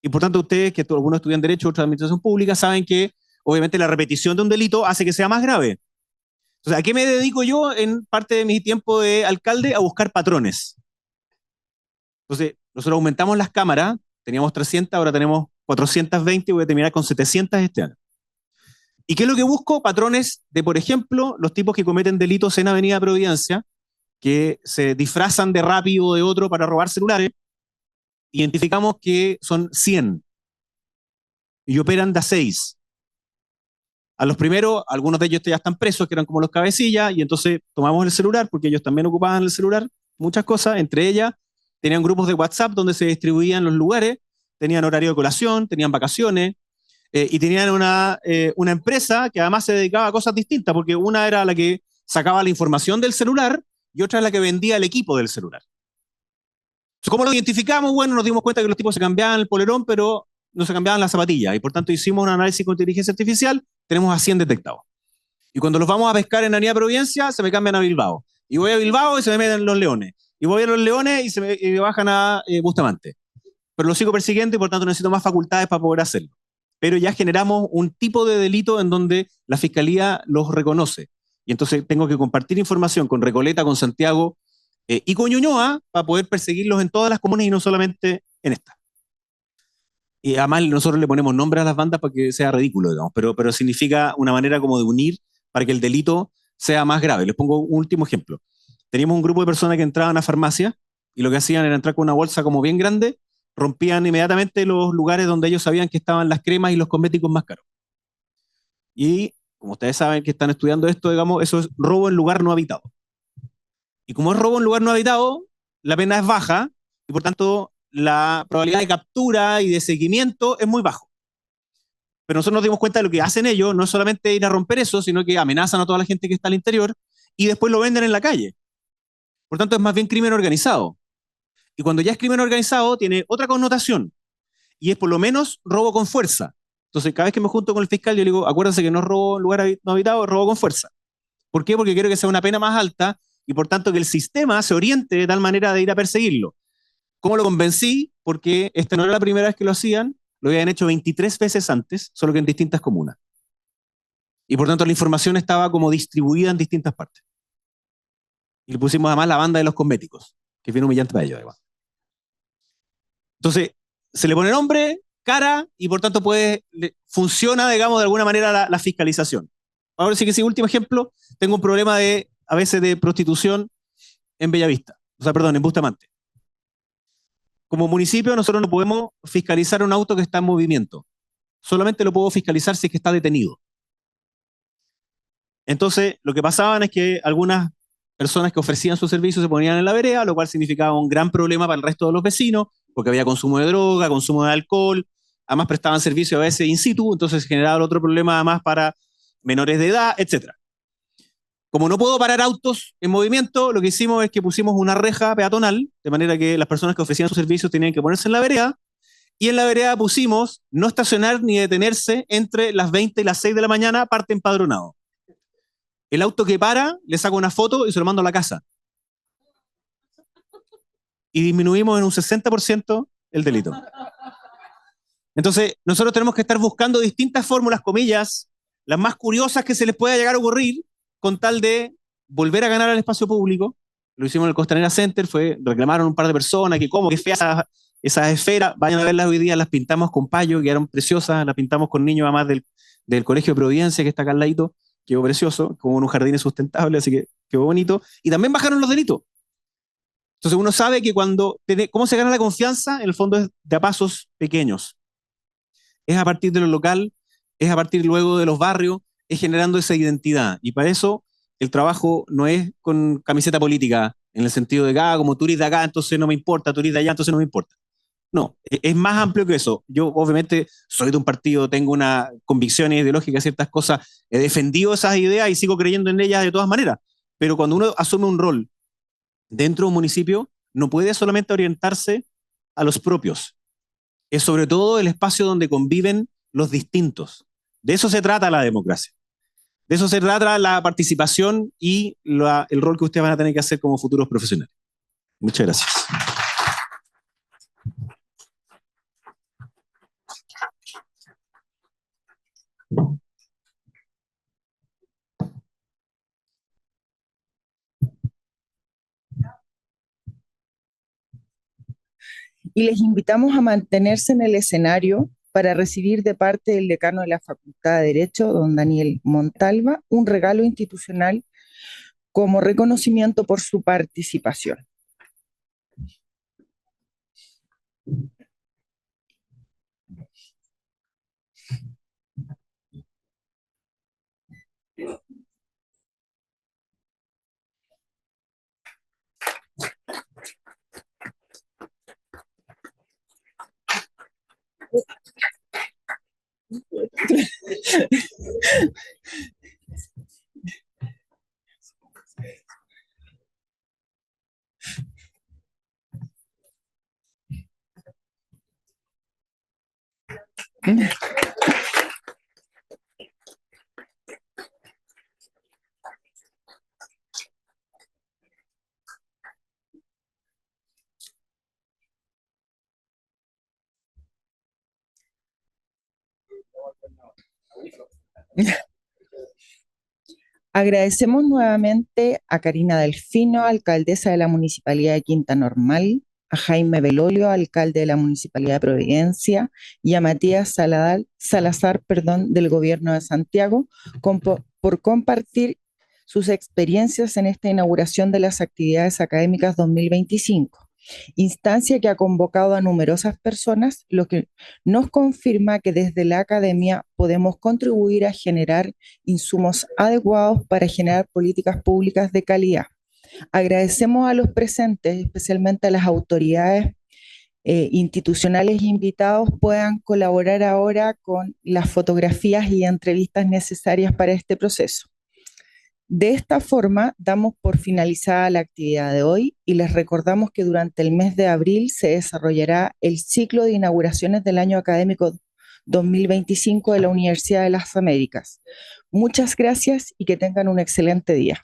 Y por tanto, ustedes, que algunos estudian Derecho, otros Administración Pública, saben que obviamente la repetición de un delito hace que sea más grave. Entonces, ¿a qué me dedico yo en parte de mi tiempo de alcalde? A buscar patrones. Entonces, nosotros aumentamos las cámaras, teníamos 300, ahora tenemos 420 y voy a terminar con 700 este año. ¿Y qué es lo que busco? Patrones de, por ejemplo, los tipos que cometen delitos en Avenida Providencia, que se disfrazan de Rappi o de otro para robar celulares. Identificamos que son 100 y operan de a 6. A los primeros, algunos de ellos ya están presos, que eran como los cabecillas, y entonces tomamos el celular, porque ellos también ocupaban el celular, muchas cosas, entre ellas tenían grupos de WhatsApp donde se distribuían los lugares, tenían horario de colación, tenían vacaciones, y tenían una empresa que además se dedicaba a cosas distintas, porque una era la que sacaba la información del celular y otra es la que vendía el equipo del celular. ¿Cómo lo identificamos? Bueno, nos dimos cuenta que los tipos se cambiaban el polerón, pero no se cambiaban las zapatillas. Y por tanto hicimos un análisis con inteligencia artificial, tenemos a 100 detectados. Y cuando los vamos a pescar en Avenida Providencia, se me cambian a Bilbao. Y voy a Bilbao y se me meten Los Leones. Y voy a Los Leones y me bajan a Bustamante. Pero los sigo persiguiendo y por tanto necesito más facultades para poder hacerlo. Pero ya generamos un tipo de delito en donde la Fiscalía los reconoce. Y entonces tengo que compartir información con Recoleta, con Santiago, y con Ñuñoa para poder perseguirlos en todas las comunas y no solamente en esta. Y además nosotros le ponemos nombre a las bandas para que sea ridículo, digamos, pero significa una manera como de unir para que el delito sea más grave. Les pongo un último ejemplo. Teníamos un grupo de personas que entraban a farmacia y lo que hacían era entrar con una bolsa como bien grande, rompían inmediatamente los lugares donde ellos sabían que estaban las cremas y los cosméticos más caros. Y como ustedes saben que están estudiando esto, digamos, eso es robo en lugar no habitado. Y como es robo en lugar no habitado, la pena es baja y por tanto la probabilidad de captura y de seguimiento es muy bajo. Pero nosotros nos dimos cuenta de lo que hacen ellos, no es solamente ir a romper eso, sino que amenazan a toda la gente que está al interior y después lo venden en la calle. Por tanto, es más bien crimen organizado. Y cuando ya es crimen organizado, tiene otra connotación y es por lo menos robo con fuerza. Entonces, cada vez que me junto con el fiscal, yo le digo, acuérdense que no es robo en lugar no habitado, es robo con fuerza. ¿Por qué? Porque quiero que sea una pena más alta y por tanto que el sistema se oriente de tal manera de ir a perseguirlo. ¿Cómo lo convencí? Porque esta no era la primera vez que lo hacían, lo habían hecho 23 veces antes, solo que en distintas comunas. Y por tanto la información estaba como distribuida en distintas partes. Y le pusimos además la banda de los cosméticos, que es bien humillante para ellos, además. Entonces, se le pone nombre, cara, y por tanto funciona, digamos, de alguna manera la fiscalización. Ahora sí que sí, último ejemplo, tengo un problema a veces de prostitución en Bellavista, en Bustamante. Como municipio nosotros no podemos fiscalizar un auto que está en movimiento. Solamente lo puedo fiscalizar si es que está detenido. Entonces, lo que pasaban es que algunas personas que ofrecían sus servicios se ponían en la vereda, lo cual significaba un gran problema para el resto de los vecinos, porque había consumo de droga, consumo de alcohol, además prestaban servicio a veces in situ, entonces generaba otro problema además para menores de edad, etc. Como no puedo parar autos en movimiento, lo que hicimos es que pusimos una reja peatonal, de manera que las personas que ofrecían sus servicios tenían que ponerse en la vereda, y en la vereda pusimos no estacionar ni detenerse entre las 20 y las 6 de la mañana, parte empadronado. El auto que para, le saco una foto y se lo mando a la casa. Y disminuimos en un 60% el delito. Entonces, nosotros tenemos que estar buscando distintas fórmulas, comillas, las más curiosas que se les pueda llegar a ocurrir, con tal de volver a ganar al espacio público. Lo hicimos en el Costanera Center, reclamaron un par de personas que qué fea esas esferas, vayan a verlas hoy día, las pintamos con payo, quedaron preciosas, las pintamos con niños además del Colegio de Providencia, que está acá al ladito, quedó precioso, como en un jardín sustentable, así que quedó bonito. Y también bajaron los delitos. Entonces uno sabe que ¿cómo se gana la confianza? En el fondo es de a pasos pequeños. Es a partir de lo local, es a partir luego de los barrios, es generando esa identidad. Y para eso el trabajo no es con camiseta política, en el sentido de que, como tú eres de acá, entonces no me importa, tú eres de allá, entonces no me importa. No, es más amplio que eso. Yo obviamente soy de un partido, tengo una convicción ideológica, ciertas cosas, he defendido esas ideas y sigo creyendo en ellas de todas maneras. Pero cuando uno asume un rol dentro de un municipio, no puede solamente orientarse a los propios. Es sobre todo el espacio donde conviven los distintos. De eso se trata la democracia. De eso se trata la participación y el rol que ustedes van a tener que hacer como futuros profesionales. Muchas gracias. Y les invitamos a mantenerse en el escenario para recibir de parte del decano de la Facultad de Derecho, don Daniel Montalva, un regalo institucional como reconocimiento por su participación. Agradecemos nuevamente a Karina Delfino, alcaldesa de la Municipalidad de Quinta Normal, a Jaime Belolio, alcalde de la Municipalidad de Providencia, y a Matías Salazar, del Gobierno de Santiago, por compartir sus experiencias en esta inauguración de las actividades académicas 2025, instancia que ha convocado a numerosas personas, lo que nos confirma que desde la academia podemos contribuir a generar insumos adecuados para generar políticas públicas de calidad. Agradecemos a los presentes, especialmente a las autoridades institucionales e invitados, puedan colaborar ahora con las fotografías y entrevistas necesarias para este proceso. De esta forma, damos por finalizada la actividad de hoy y les recordamos que durante el mes de abril se desarrollará el ciclo de inauguraciones del año académico 2025 de la Universidad de las Américas. Muchas gracias y que tengan un excelente día.